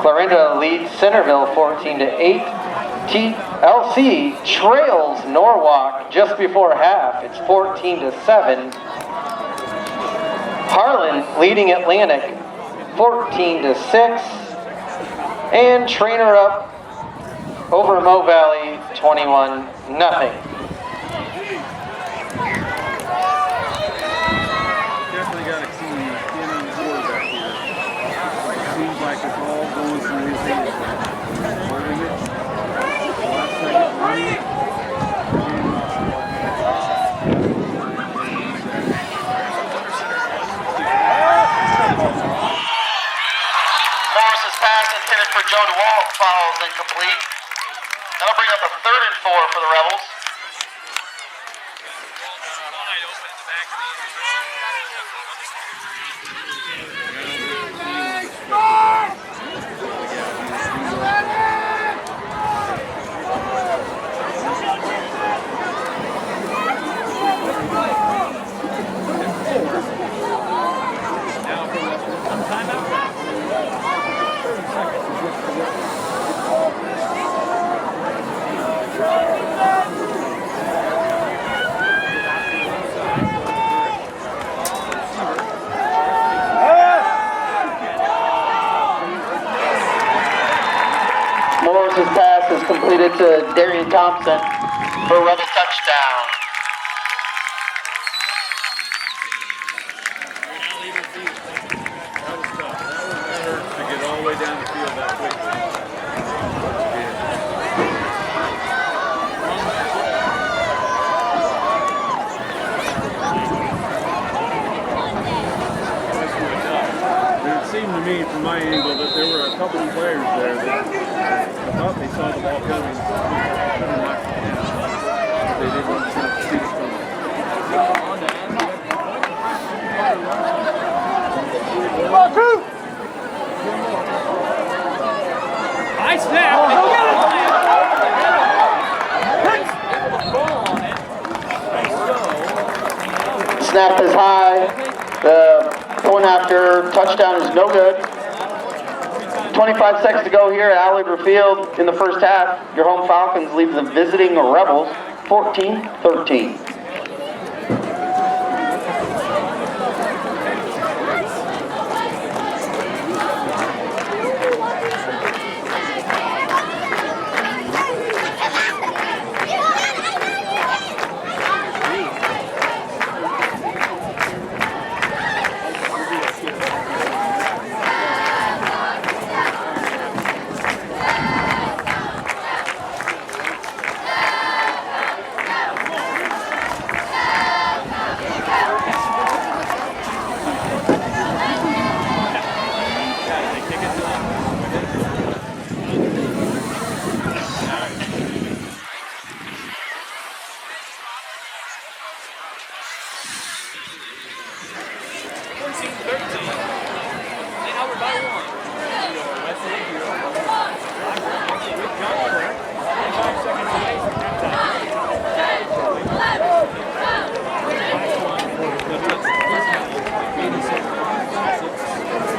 Clarinda leads Centerville 14-8. TLC trails Norwalk just before half. It's 14-7. Harlan leading Atlantic 14-6. And Trainer up over Mo Valley 21-0. Definitely got to see him on the quarterback here. Seems like it's all going through his hands. Holding it. Last second running. Morris's pass intended for Joe DeWalt falls incomplete. That'll bring up a 3rd and 4 for the Rebels. Morris's pass is completed to Darian Thompson for a Rebel touchdown. To get all the way down the field that quickly. It seemed to me from my angle that there were a couple of players there that I thought they saw the ball coming. Couldn't knock it down. They didn't see it coming. Come on, crew! Snap is high. The point after touchdown is no good. 25 seconds to go here at Allard Field in the first half. Your home Falcons lead the visiting Rebels 14-13.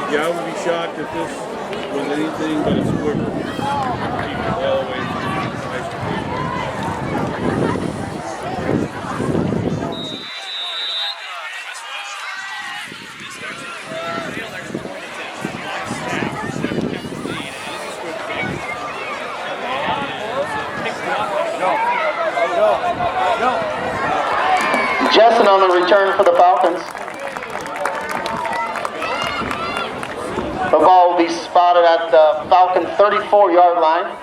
Yeah, I would be shocked if this was anything but a squibber. Keep it all the way through. Nice to be. Jessen on the return for the Falcons. The ball will be spotted at the Falcon 34-yard line.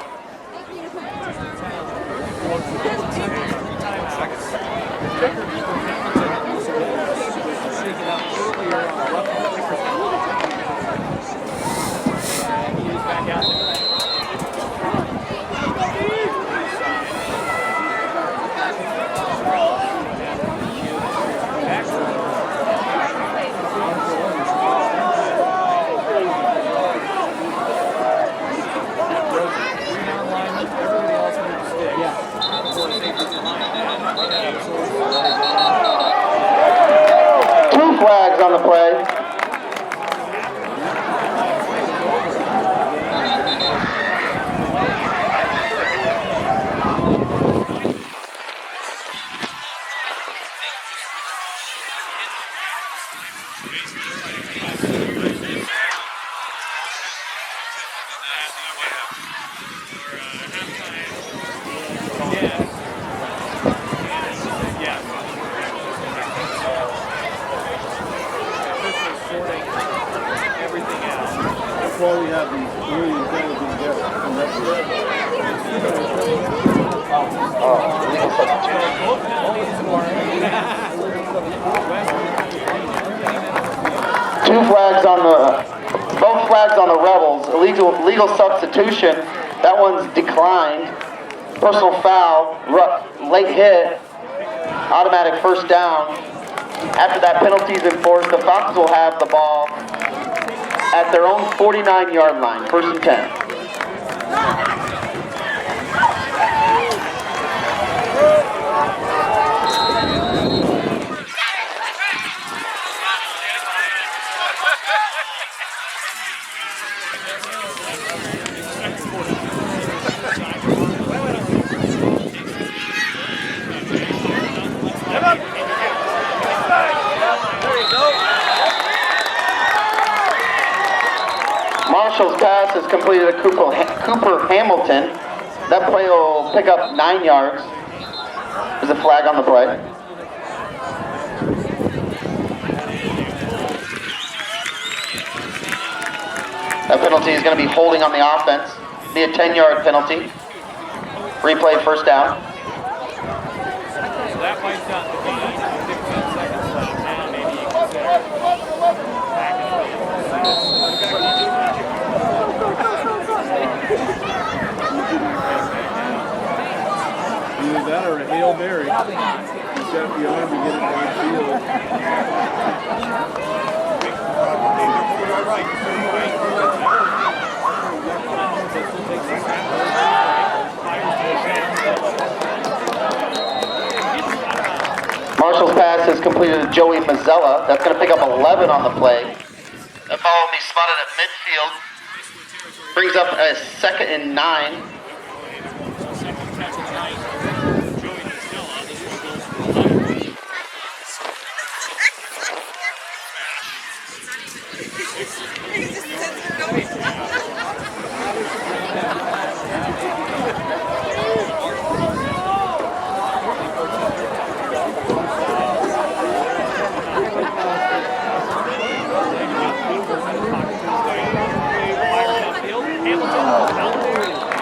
Two flags on the play. That's why we have these really intelligent guests come up Two flags on the, both flags on the Rebels. Illegal substitution. That one's declined. Personal foul, late hit, automatic first down. After that penalty is enforced, the Falcons will have the ball at their own 49-yard line, 1st and 10. Marshall's pass is completed to Cooper Hamilton. That play will pick up 9 yards. There's a flag on the play. That penalty is going to be holding on the offense. Be a 10-yard penalty. Replay first down. That might not be 15 seconds left now. Maybe you consider either that or a Hail Mary. He's got the arm to get it downfield. completed to Joey Mazzella. That's going to pick up 11 on the play. That ball will be spotted at midfield. Brings up a 2nd and 9.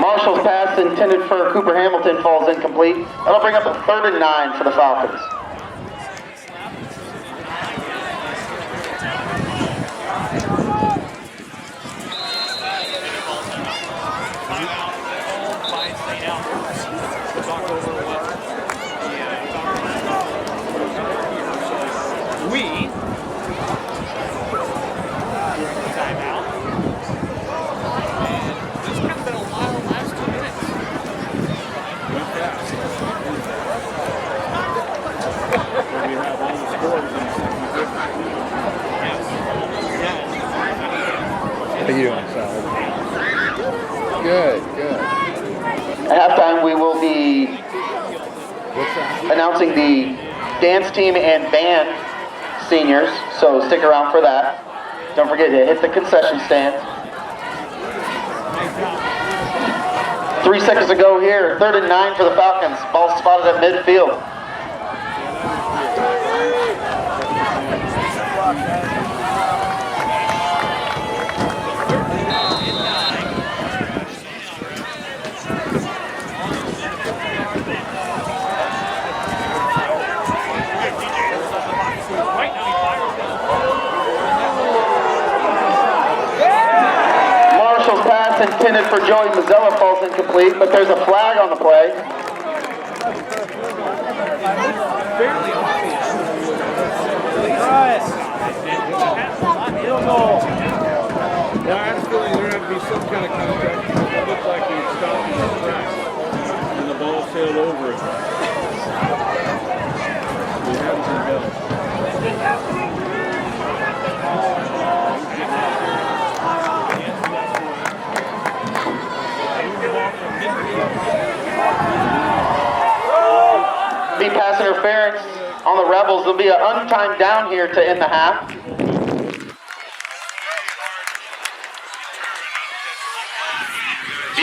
Marshall's pass intended for Cooper Hamilton falls incomplete. That'll bring up a 3rd and 9 for the Falcons. How you doing, Sal? Good, good. At halftime, we will be announcing the dance team and band seniors, so stick around for that. Don't forget to hit the concession stand. 3 seconds to go here, 3rd and 9 for the Falcons. Ball spotted at midfield. Intended for Joey Mazzella falls incomplete, but there's a flag on the play. I had a feeling there had to be some kind of contact. It looked like he stopped in his tracks, and the ball sailed over it. He hadn't been held. Be pass interference on the Rebels. There'll be an untimed down here to end the half. Be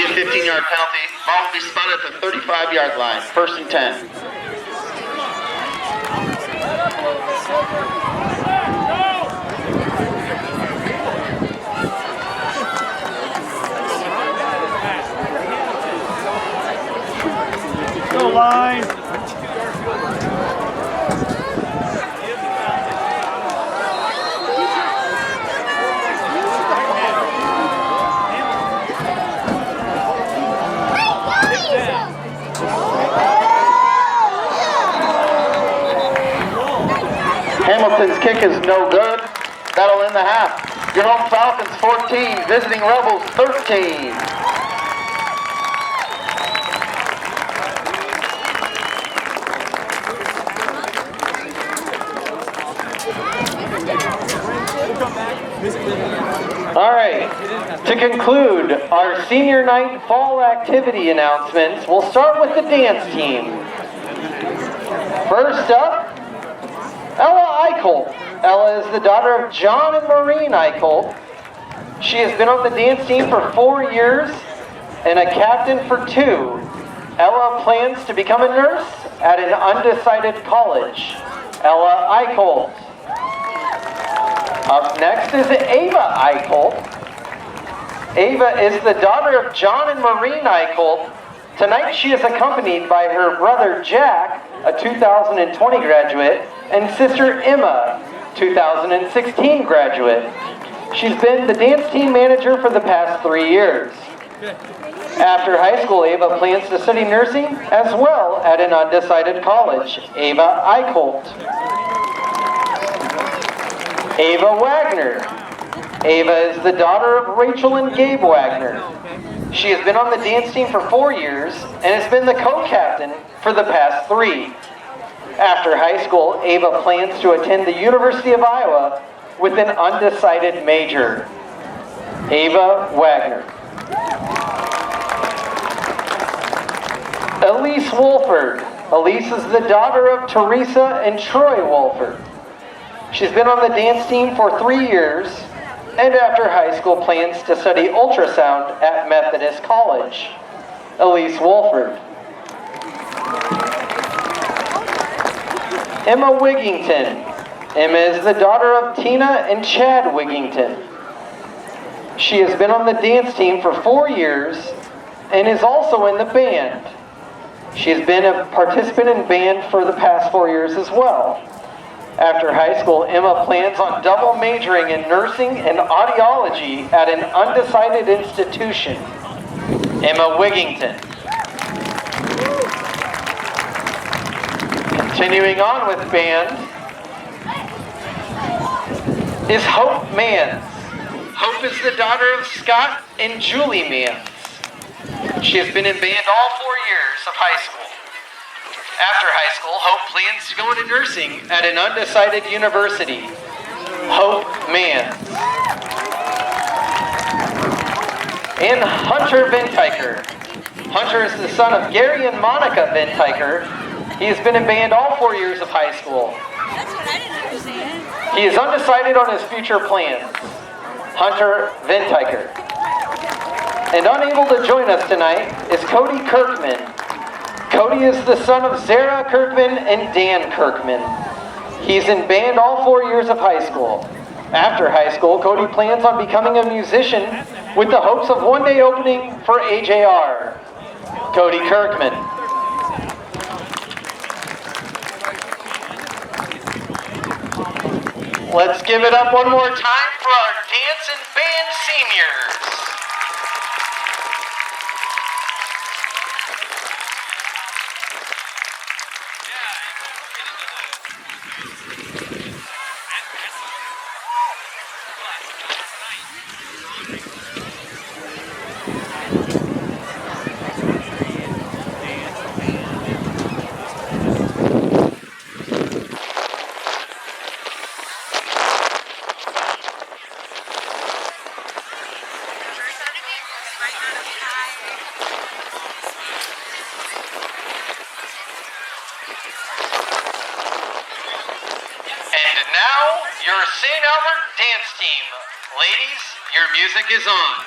a 15-yard penalty. Ball will be spotted at the 35-yard line. 1st and 10. Go line. Hamilton's kick is no good. That'll end the half. Your home Falcons 14, visiting Rebels 13. All right, to conclude our senior night fall activity announcements, we'll start with the dance team. First up, Ella Eichholt. Ella is the daughter of John and Maureen Eichholt. She has been on the dance team for 4 years and a captain for 2. Ella plans to become a nurse at an undecided college. Ella Eichholt. Up next is Ava Eichholt. Ava is the daughter of John and Maureen Eichholt. Tonight she is accompanied by her brother Jack, a 2020 graduate, and sister Emma, 2016 graduate. She's been the dance team manager for the past 3 years. After high school, Ava plans to study nursing as well at an undecided college. Ava Eichholt. Ava Wagner. Ava is the daughter of Rachel and Gabe Wagner. She has been on the dance team for 4 years and has been the co-captain for the past 3. After high school, Ava plans to attend the University of Iowa with an undecided major. Ava Wagner. Elise Wolford. Elise is the daughter of Teresa and Troy Wolford. She's been on the dance team for 3 years, and after high school plans to study ultrasound at Methodist College. Elise Wolford. Emma Wigington. Emma is the daughter of Tina and Chad Wigington. She has been on the dance team for 4 years and is also in the band. She has been a participant in band for the past 4 years as well. After high school, Emma plans on double majoring in nursing and audiology at an undecided institution. Emma Wigington. Continuing on with band is Hope Mans. Hope is the daughter of Scott and Julie Mans. She has been in band all 4 years of high school. After high school, Hope plans to go into nursing at an undecided university. Hope Mans. And Hunter Ventiker. Hunter is the son of Gary and Monica Ventiker. He has been in band all 4 years of high school. That's what I didn't understand. He is undecided on his future plans. Hunter Ventiker. And unable to join us tonight is Cody Kirkman. Cody is the son of Zara Kirkman and Dan Kirkman. He's in band all 4 years of high school. After high school, Cody plans on becoming a musician with the hopes of one day opening for AJR. Cody Kirkman. Let's give it up one more time for our dance and band seniors. Now, your St. Albert dance team. Ladies, your music is on.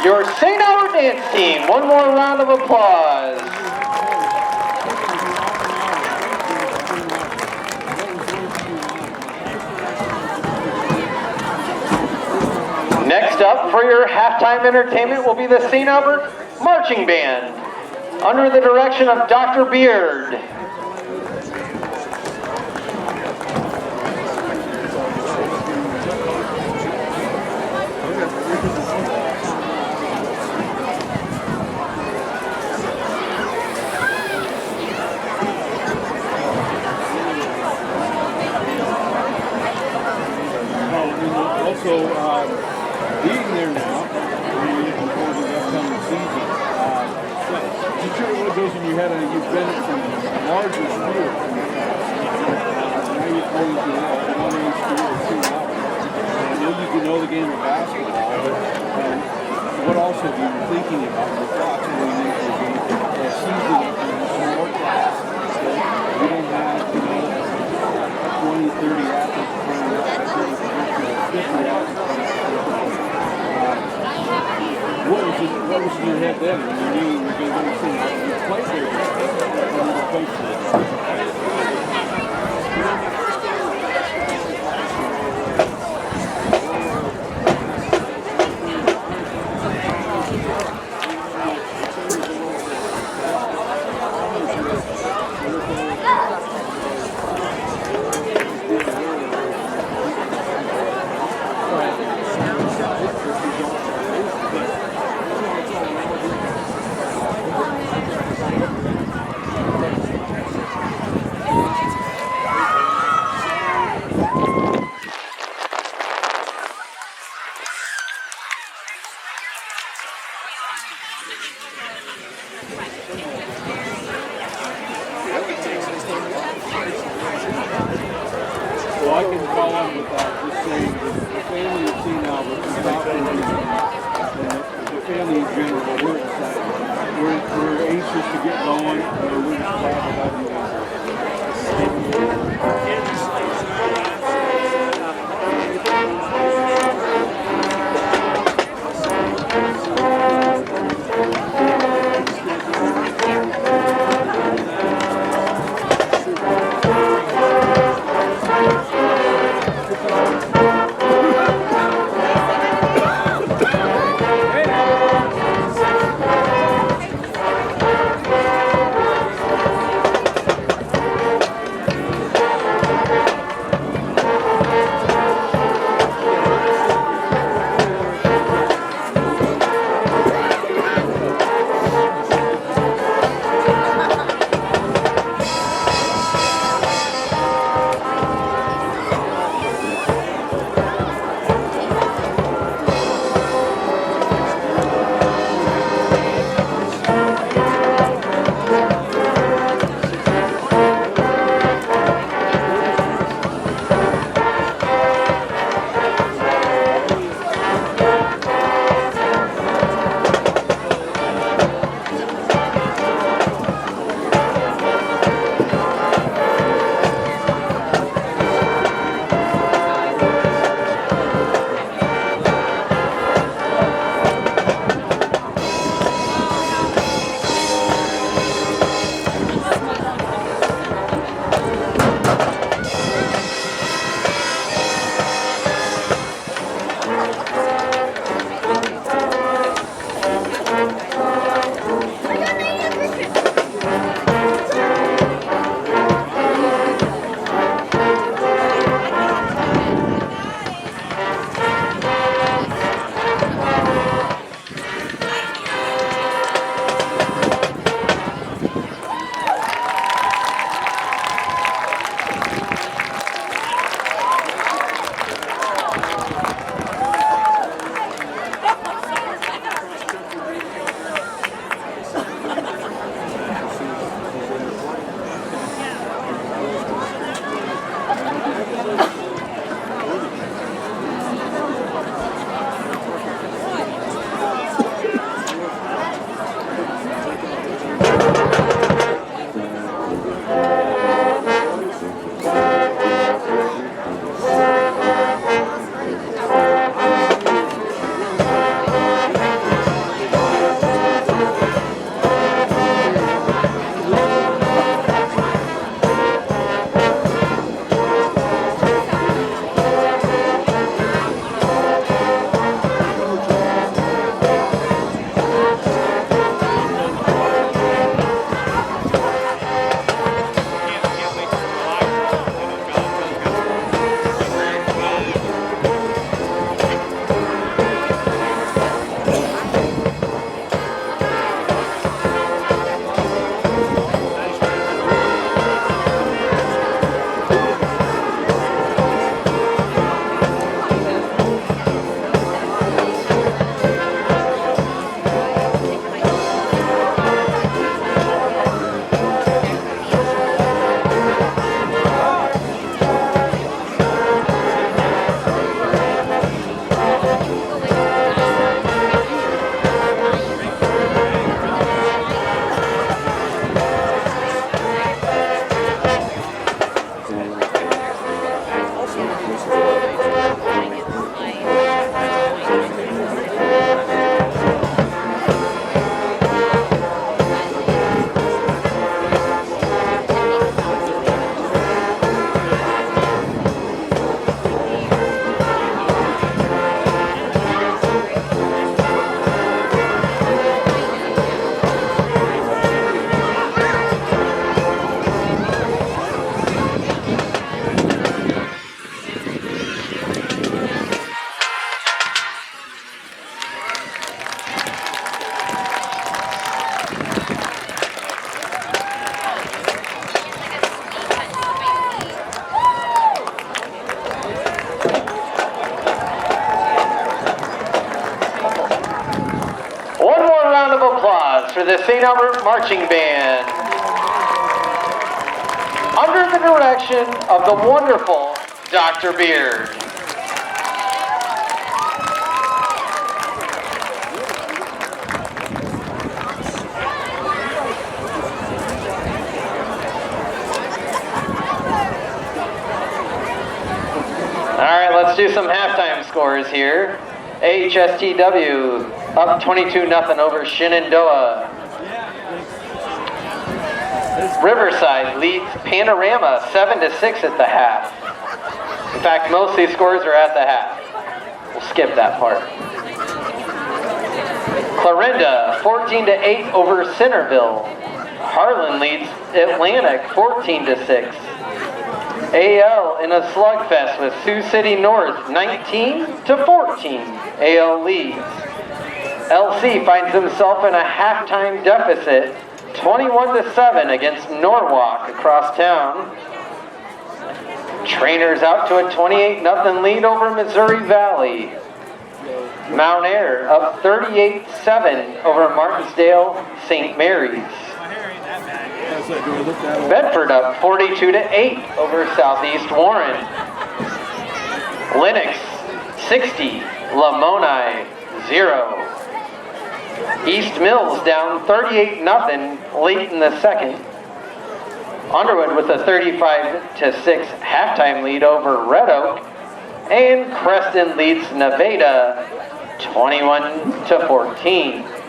Your St. Albert dance team, one more round of applause. Next up for your halftime entertainment will be the St. Albert Marching Band, under the direction of Dr. Beard. you've been at some larger schools. Now you're playing to one age school or two levels. I know you know the game of basketball, but what else have you been thinking about your thoughts going into the season in more class? You don't have, 20, 30 athletes playing out, 50 athletes. What was in your head then when you knew you were going to see you play there? When you were coaching? Well, I can follow up with that, just saying the family of St. Albert, the family in general, we're excited. We're anxious to get going. We're just glad to have you of applause for the St. Albert Marching Band. Under the direction of the wonderful Dr. Beard. All right, let's do some halftime scores here. HSTW up 22-0 over Shenandoah. Riverside leads Panorama 7-6 at the half. In fact, most of these scores are at the half. We'll skip that part. Clarinda 14-8 over Centerville. Harlan leads Atlantic 14-6. AL in a slugfest with Sioux City North 19-14. AL leads. LC finds himself in a halftime deficit 21-7 against Norwalk across town. Trainers out to a 28-0 lead over Missouri Valley. Mount Air up 38-7 over Martinsdale St. Mary's. Bedford up 42-8 over Southeast Warren. Lennox 60, Lamoni 0. East Mills down 38-0 late in the second. Underwood with a 35-6 halftime lead over Red Oak. And Creston leads Nevada 21-14.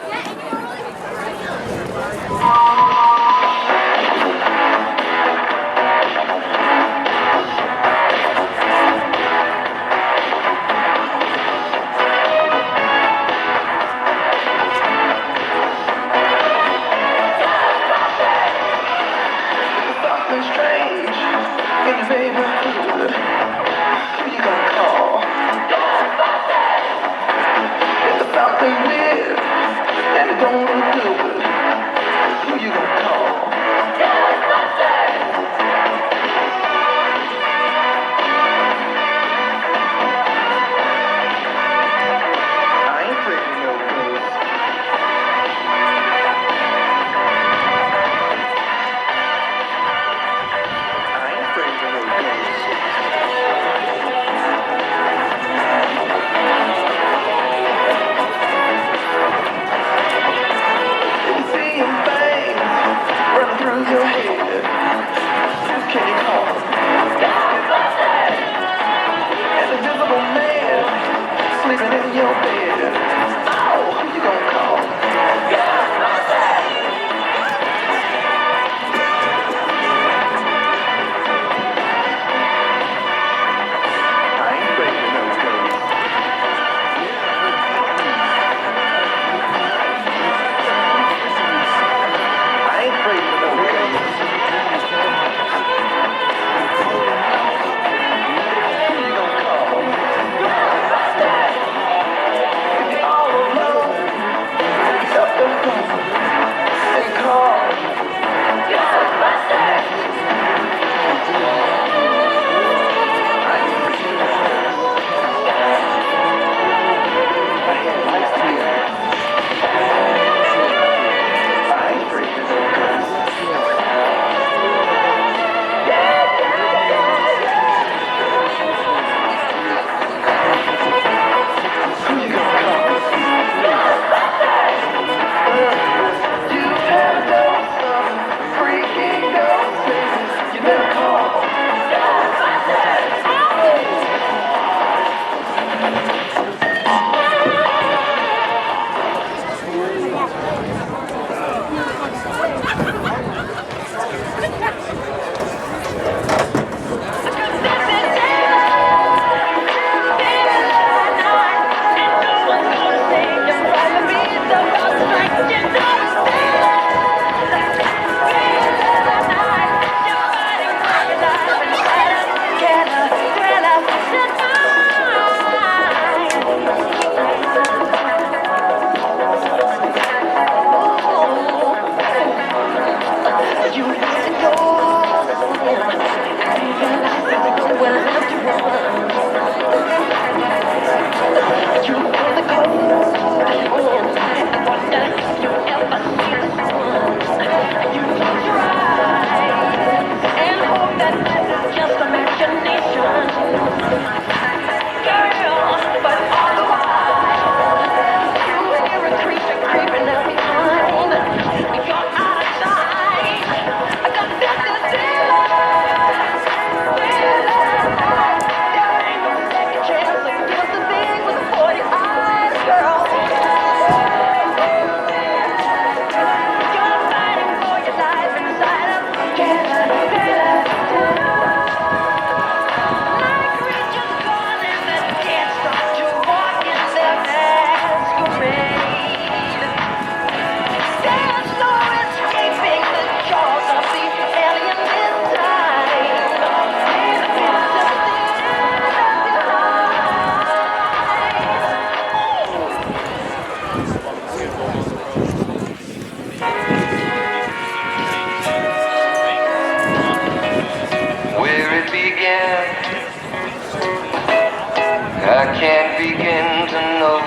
can't begin to know it,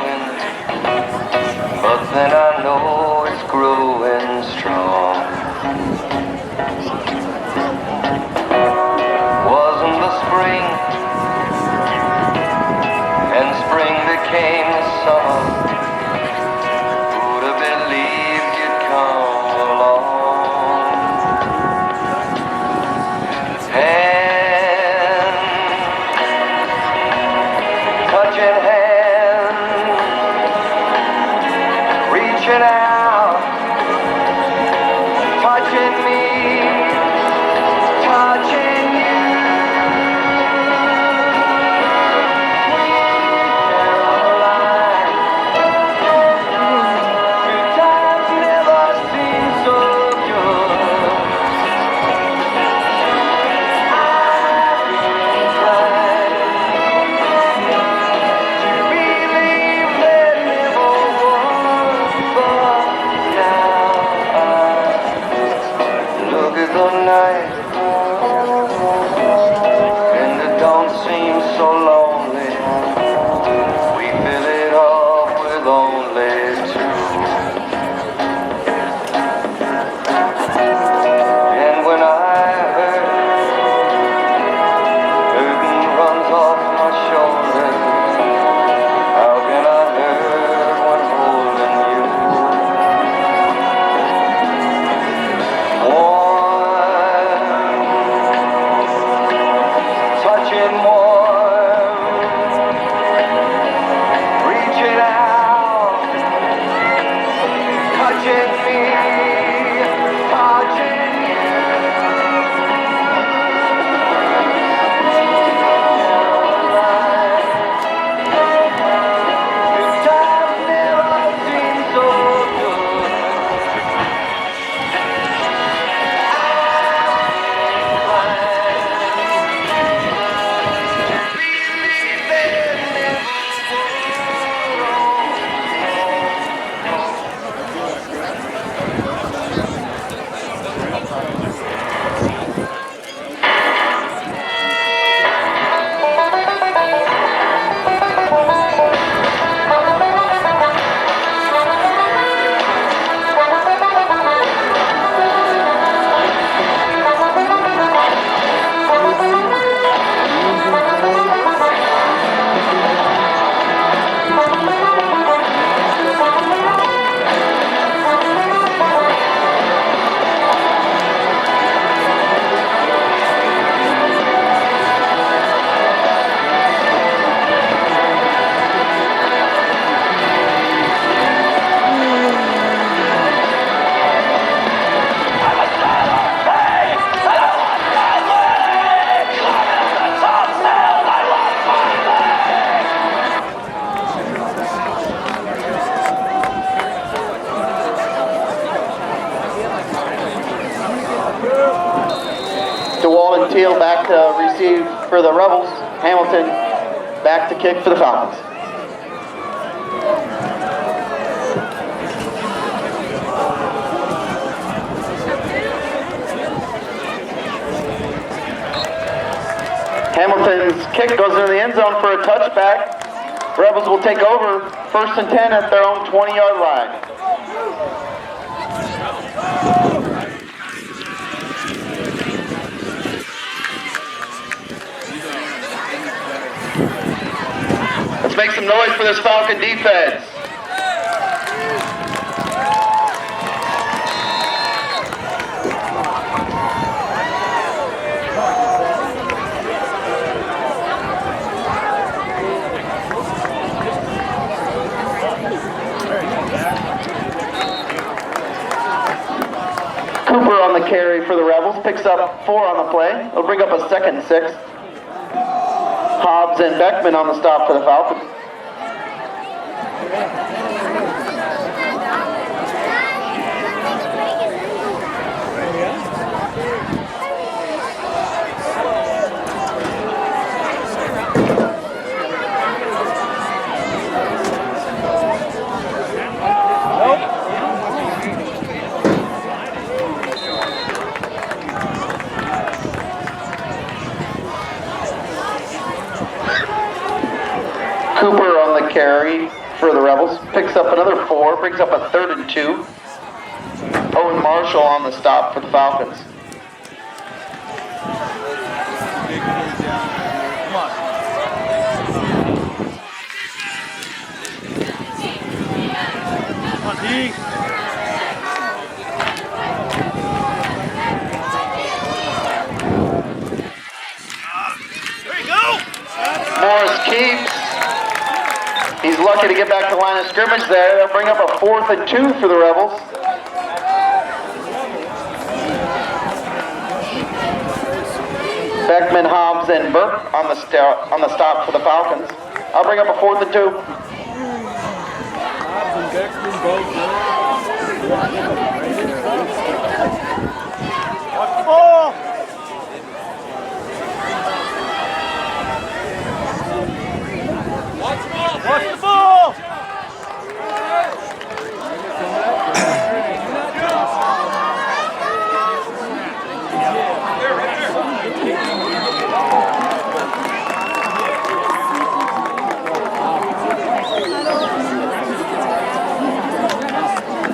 but then I know it's growing strong. Wasn't the spring, and spring became the summer. Who'd have believed you'd come along? Hand, touching hand, reaching out, touching me, touching you. Good times never seem so good. I'm inclined to believe there never was, but now I look at the night and it don't seem so lonely. We fill it up with only two. And when I hurt, burden runs off my shoulders. How can I hurt when holding you? Warm, touching warm, reaching out, touching me, touching you. Good times never seem so good. Believe there never DeWalt and Teal back to receive for the Rebels. Hamilton back to kick for the Falcons. Hamilton's kick goes into the end zone for a touchback. Rebels will take over 1st and 10 at their own 20-yard line. Let's make some noise for this Falcon defense. Cooper on the carry for the Rebels, picks up 4 on the play. It'll bring up a 2nd and 6. Hobbs and Beckman on the stop for the Falcons. carry for the Rebels. Picks up another 4, brings up a 3rd and 2. Owen Marshall on the stop for the Falcons. Come on. Come on, D. Morris keeps. He's lucky to get back to the line of scrimmage there. They'll bring up a 4th and 2 for the Rebels. Beckman, Hobbs, and Burke on the stop for the Falcons. I'll bring up a 4th and 2. Hobbs and Beckman both. Watch the ball. Watch the ball!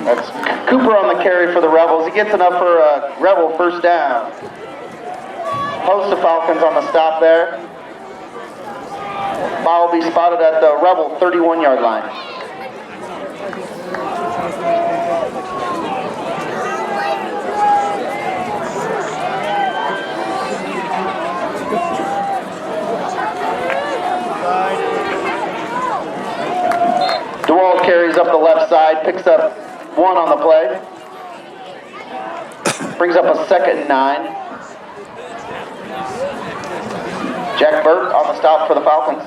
That's Cooper on the carry for the Rebels. He gets enough for a Rebel first down. Host the Falcons on the stop there. Ball will be spotted at the Rebel 31-yard line. DeWalt carries up the left side, picks up 1 on the play. Brings up a 2nd and 9. Jack Burke on the stop for the Falcons.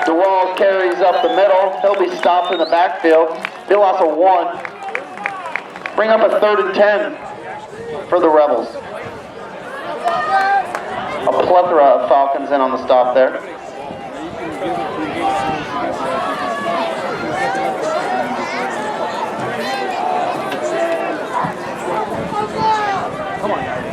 DeWalt carries up the middle. He'll be stopped in the backfield. He'll loss of 1. Bring up a 3rd and 10 for the Rebels. A plethora of Falcons in on the stop there. Come on, guys.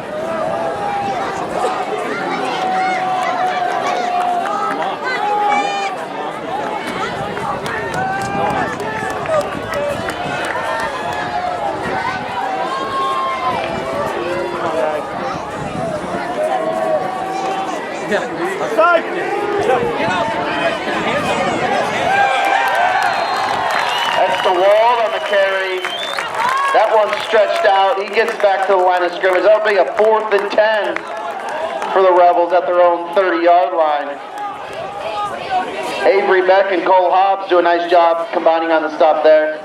Outside! That's DeWalt on the carry. That one's stretched out. He gets back to the line of scrimmage. That'll be a 4th and 10 for the Rebels at their own 30-yard line. Avery Beck and Cole Hobbs do a nice job combining on the stop there.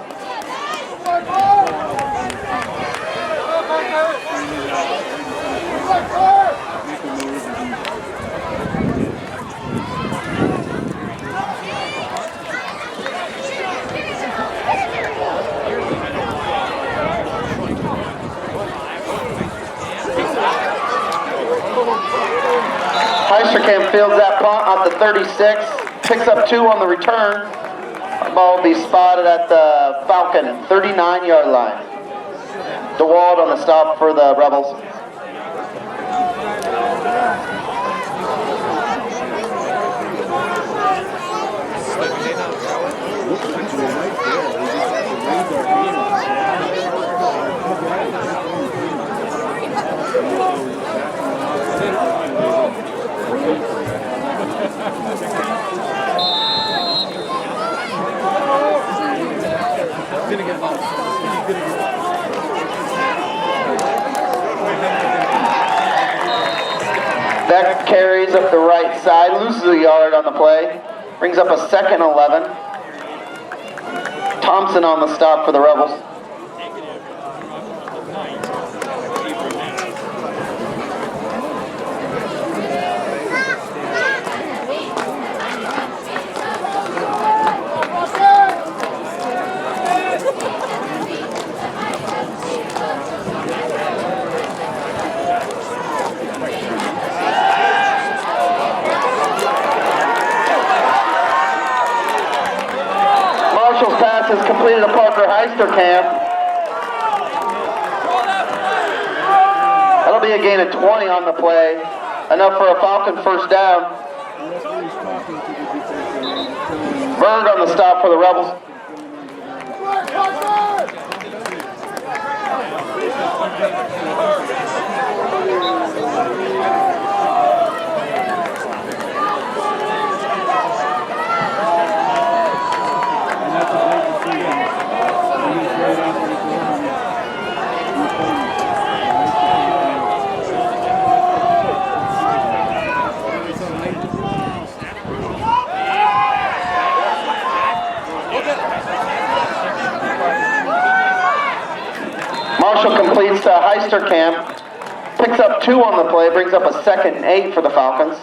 Heisterkamp fields that punt at the 36, picks up 2 on the return. The ball will be spotted at the Falcon 39-yard line. DeWalt on the stop for the Rebels. Beck carries up the right side, loses a yard on the play, brings up a 2nd and 11. Thompson on the stop for the Rebels. Heisterkamp. That'll be a gain of 20 on the play. Enough for a Falcon first down. Berg on the stop for the Rebels. Marshall completes to Heisterkamp. Picks up 2 on the play, brings up a 2nd and 8 for the Falcons.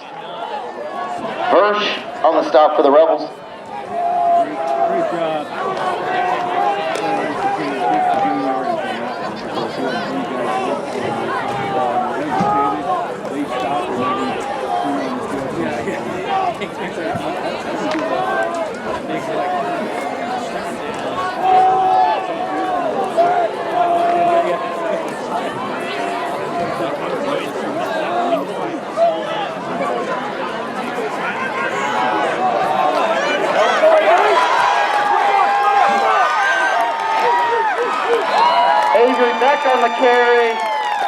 Versh on the stop for the Rebels. Great job. Beck on the carry.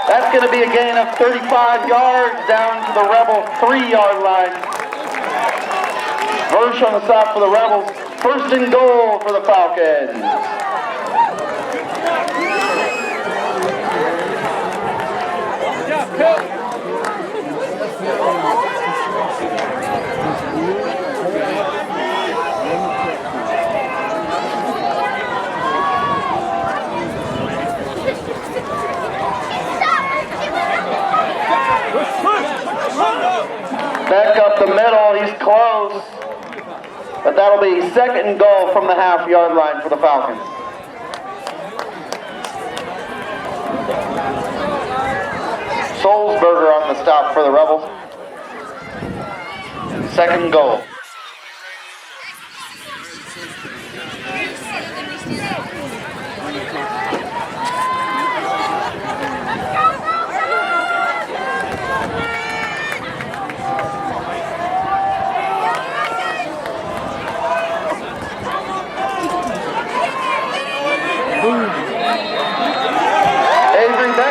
That's going to be a gain of 35 yards down to the Rebel 3-yard line. Versh on the stop for the Rebels. 1st and goal for the Falcons. Beck up the middle, he's close. But that'll be 2nd and goal from the half-yard line for the Falcons. Solsberger on the stop for the Rebels. 2nd and goal.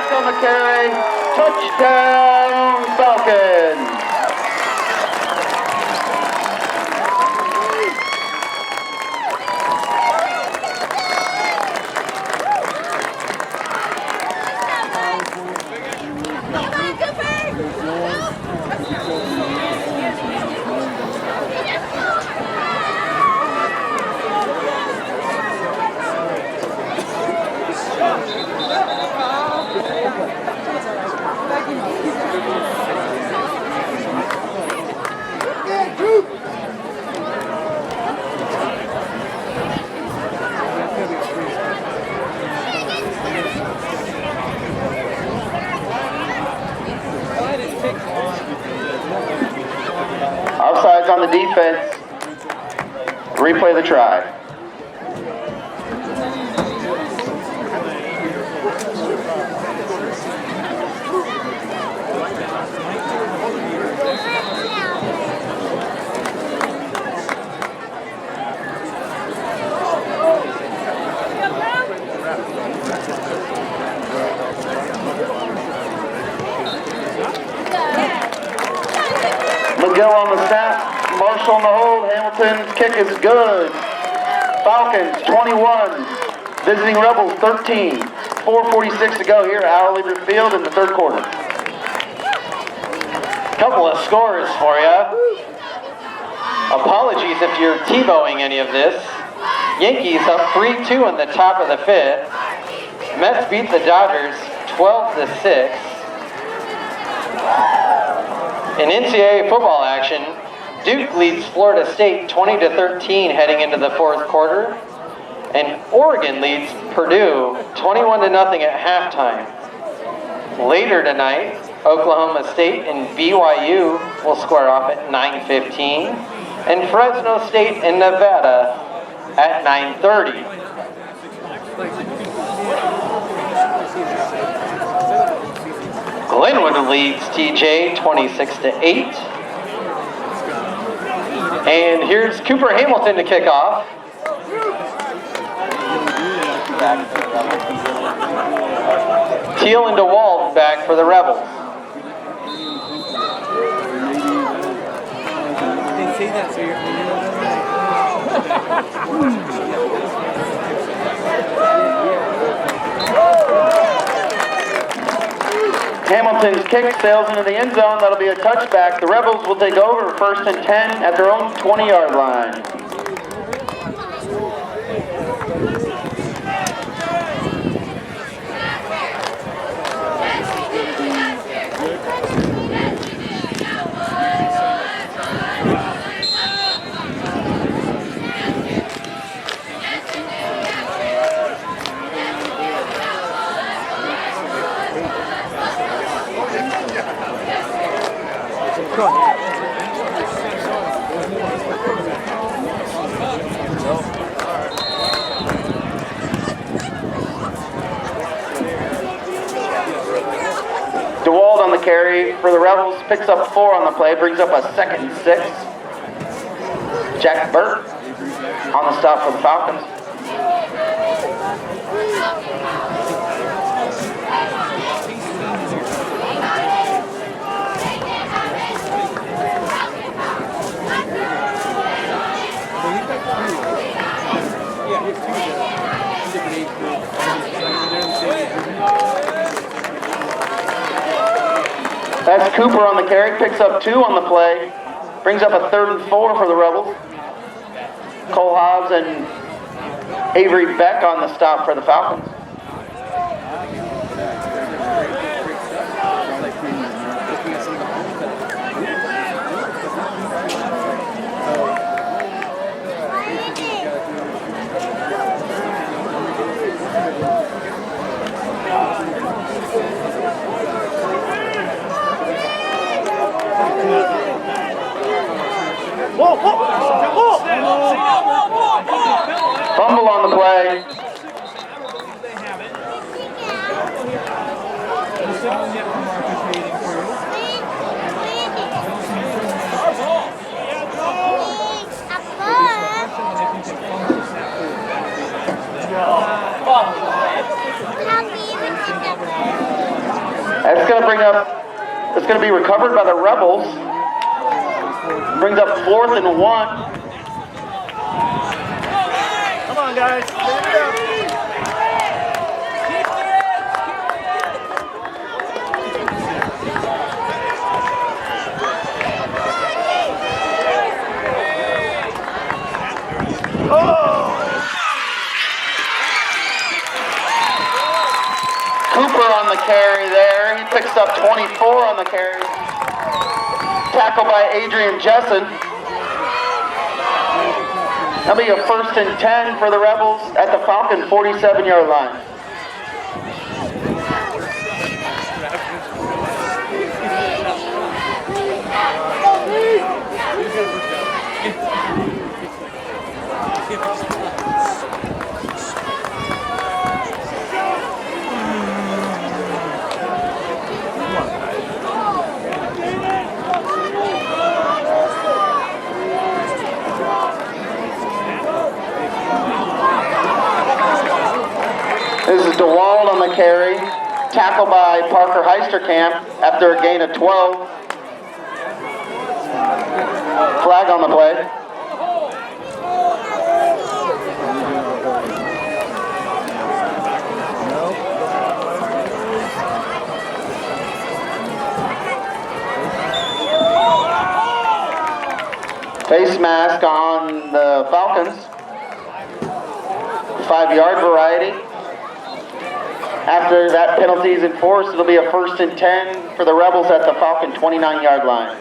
On the carry, touchdown Falcons. Offsides on the defense. Replay the try. McGill on the snap, Marshall on the hold, Hamilton's kick is good. Falcons 21, visiting Rebels 13. 4:46 to go here at Howell Field in the 3rd quarter. Couple of scores for you. Apologies if you're TiVoing any of this. Yankees up 3-2 in the top of the 5th. Mets beat the Dodgers 12-6. In NCAA football action, Duke leads Florida State 20-13 heading into the 4th quarter, and Oregon leads Purdue 21-0 at halftime. Later tonight, Oklahoma State and BYU will square off at 9:15, and Fresno State and Nevada at 9:30. Glenwood leads TJ 26-8. And here's Cooper Hamilton to kick off. Teal and DeWalt back for the Rebels. They say that so you're Hamilton's kick sails into the end zone. That'll be a touchback. The Rebels will take over 1st and 10 at their own 20-yard line. DeWalt on the carry for the Rebels, picks up 4 on the play, brings up a 2nd and 6. Jack Burt on the stop for the Falcons. That's Cooper on the carry, picks up 2 on the play, brings up a 3rd and 4 for the Rebels. Cole Hobbs and Avery Beck on the stop for the Falcons. Fumble on the play. That's going to bring up, it's going to be recovered by the Rebels. Brings up 4th and 1. Come on, guys. Get it up. Cooper on the carry there. He picks up 24 on the carry. Tackle by Adrian Jessen. That'll be a 1st and 10 for the Rebels at the Falcon 47-yard line. This is DeWald on the carry. Tackle by Parker Heisterkamp after a gain of 12. Flag on the play. Face mask on the Falcons. 5-yard variety. After that penalty is enforced, it'll be a 1st and 10 for the Rebels at the Falcon 29-yard line.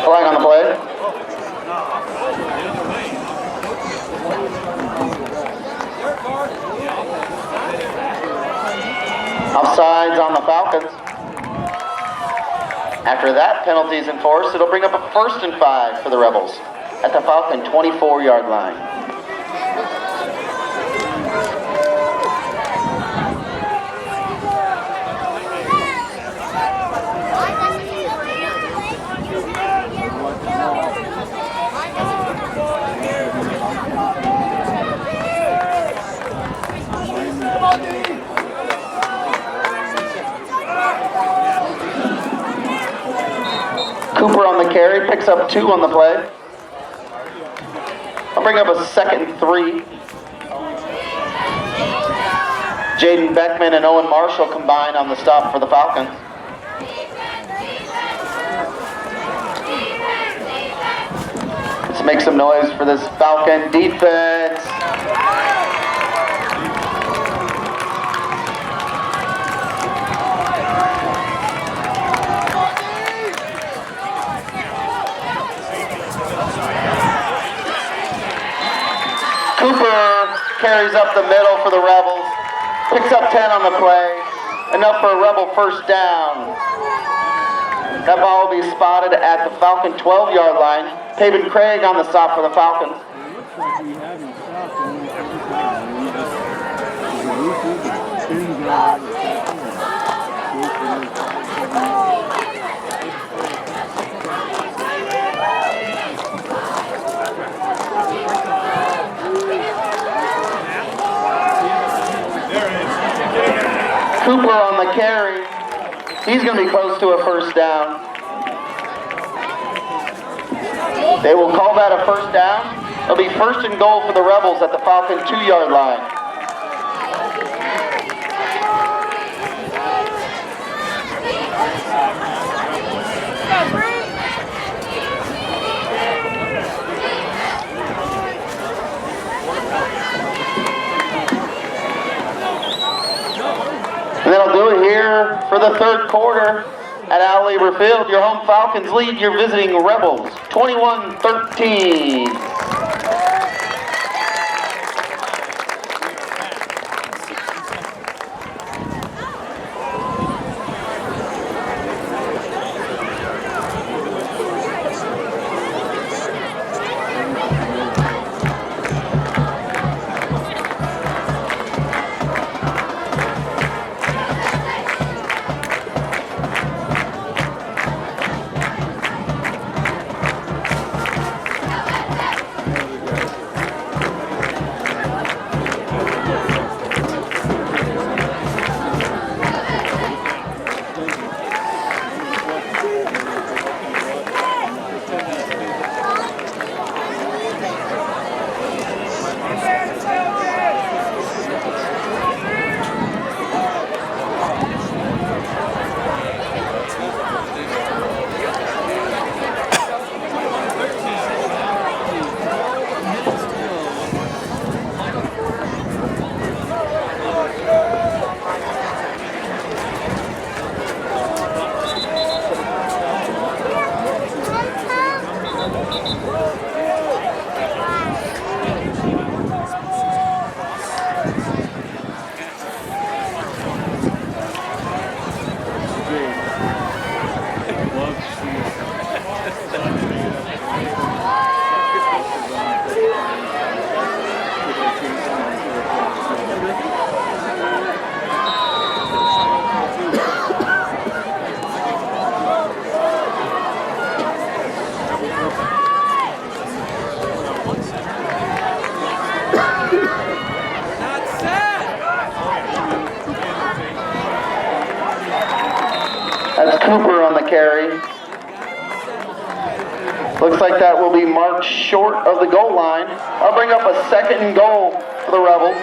Flag on the play. Offsides on the Falcons. After that penalty is enforced, it'll bring up a 1st and 5 for the Rebels at the Falcon 24-yard line. Cooper on the carry, picks up 2 on the play. I'll bring up a 2nd and 3. Jaden Beckman and Owen Marshall combine on the stop for the Falcons. Let's make some noise for this Falcon defense. Cooper carries up the middle for the Rebels. Picks up 10 on the play. Enough for a Rebel 1st down. That ball will be spotted at the Falcon 12-yard line. Paven Craig on the stop for the Falcons. It looks like we haven't stopped and we Cooper on the carry. He's going to be close to a 1st down. They will call that a 1st down. It'll be 1st and goal for the Rebels at the Falcon 2-yard line. And that'll do it here for the 3rd quarter at Al Labor Field. Your home Falcons lead your visiting Rebels 21-13. That's Cooper on the carry. Looks like that will be marked short of the goal line. I'll bring up a 2nd and goal for the Rebels.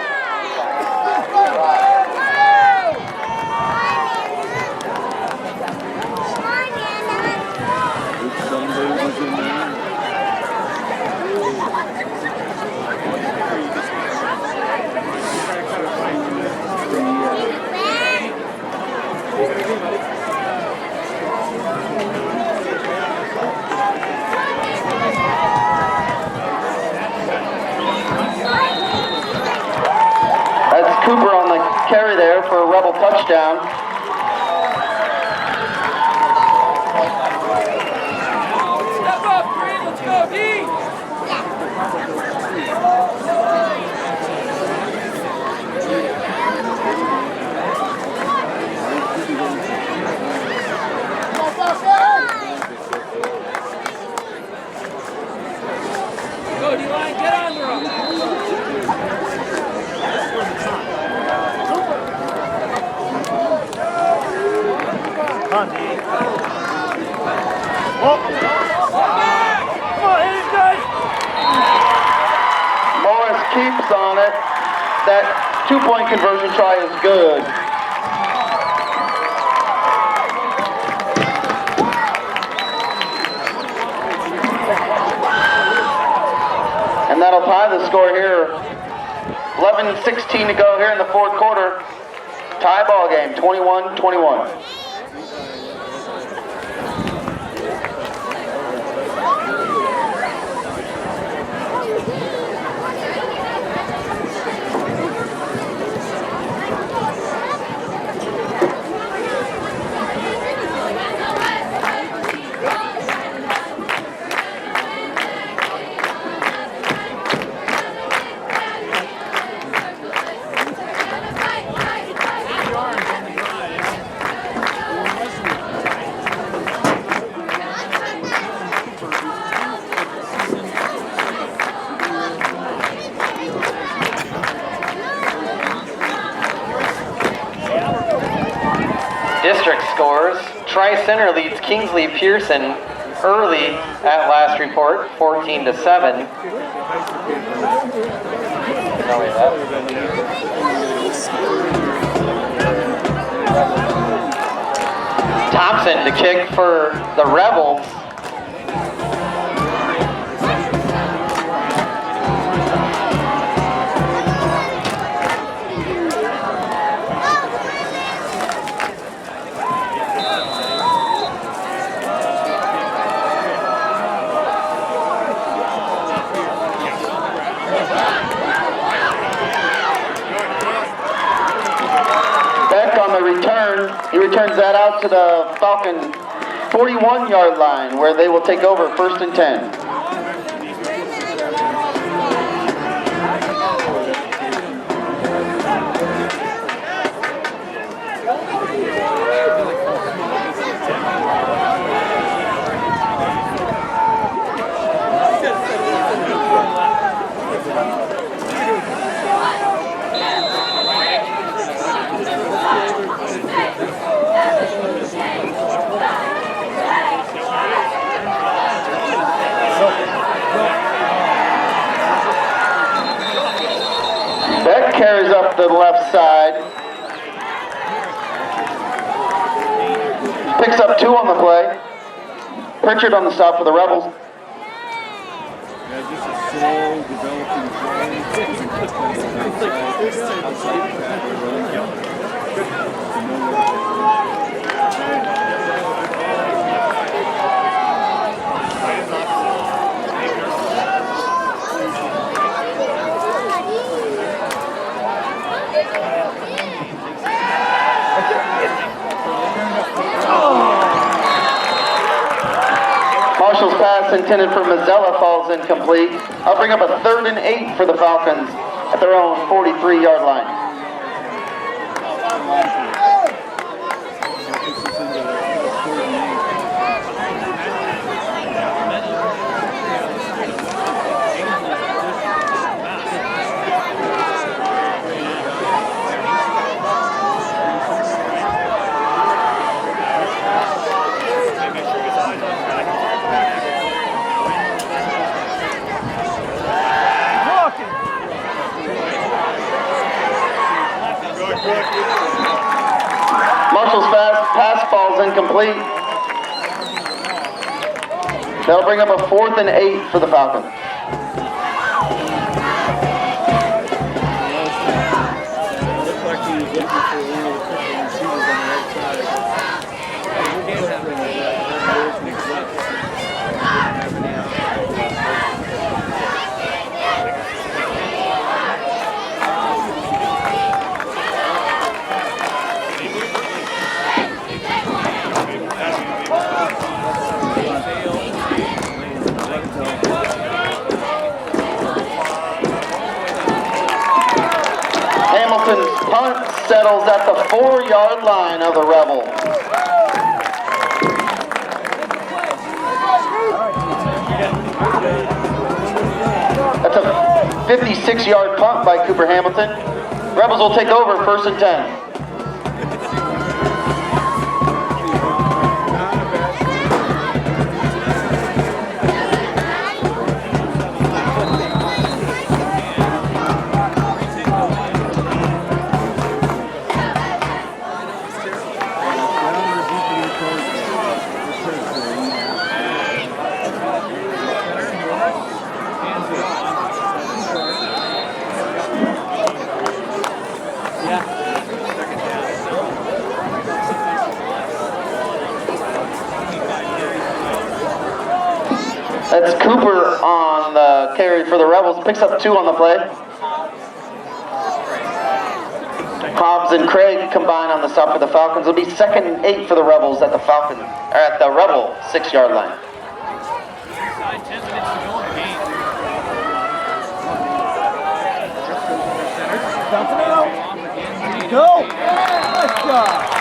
touchdown. Step up, Green. Let's go, D. Go, D-line. Get on the road. Come on, D. Oh. Come on, hit it, guys. Morris keeps on it. That 2-point conversion try is good. And that'll tie the score here. 11:16 to go here in the fourth quarter. Tie ball game, 21-21. District scores. Tri-Center leads Kingsley Pearson early at last report, 14-7. No way Thompson to kick for the Rebels. He returns that out to the Falcon 41-yard line where they will take over 1st and 10. Carries up the left side. Picks up 2 on the play. Pritchard on the stop for the Rebels. Yeah, just a slow developing Marshall's pass intended for Mazzella falls incomplete. I'll bring up a 3rd and 8 for the Falcons at their own 43-yard line. Marshall's pass falls incomplete. That'll bring up a 4th and 8 for the Falcons. Looks like he was looking for one of the quicker receivers on the right side. settles at the 4-yard line of the Rebels. That's a 56-yard punt by Cooper Hamilton. Rebels will take over 1st and 10. That's Cooper on the carry for the Rebels. Picks up 2 on the play. Hobbs and Craig combine on the stop for the Falcons. It'll be 2nd and 8 for the Rebels at the Falcon, or at the Rebel 6-yard line. 10 minutes to go in the game. Go! Nice job!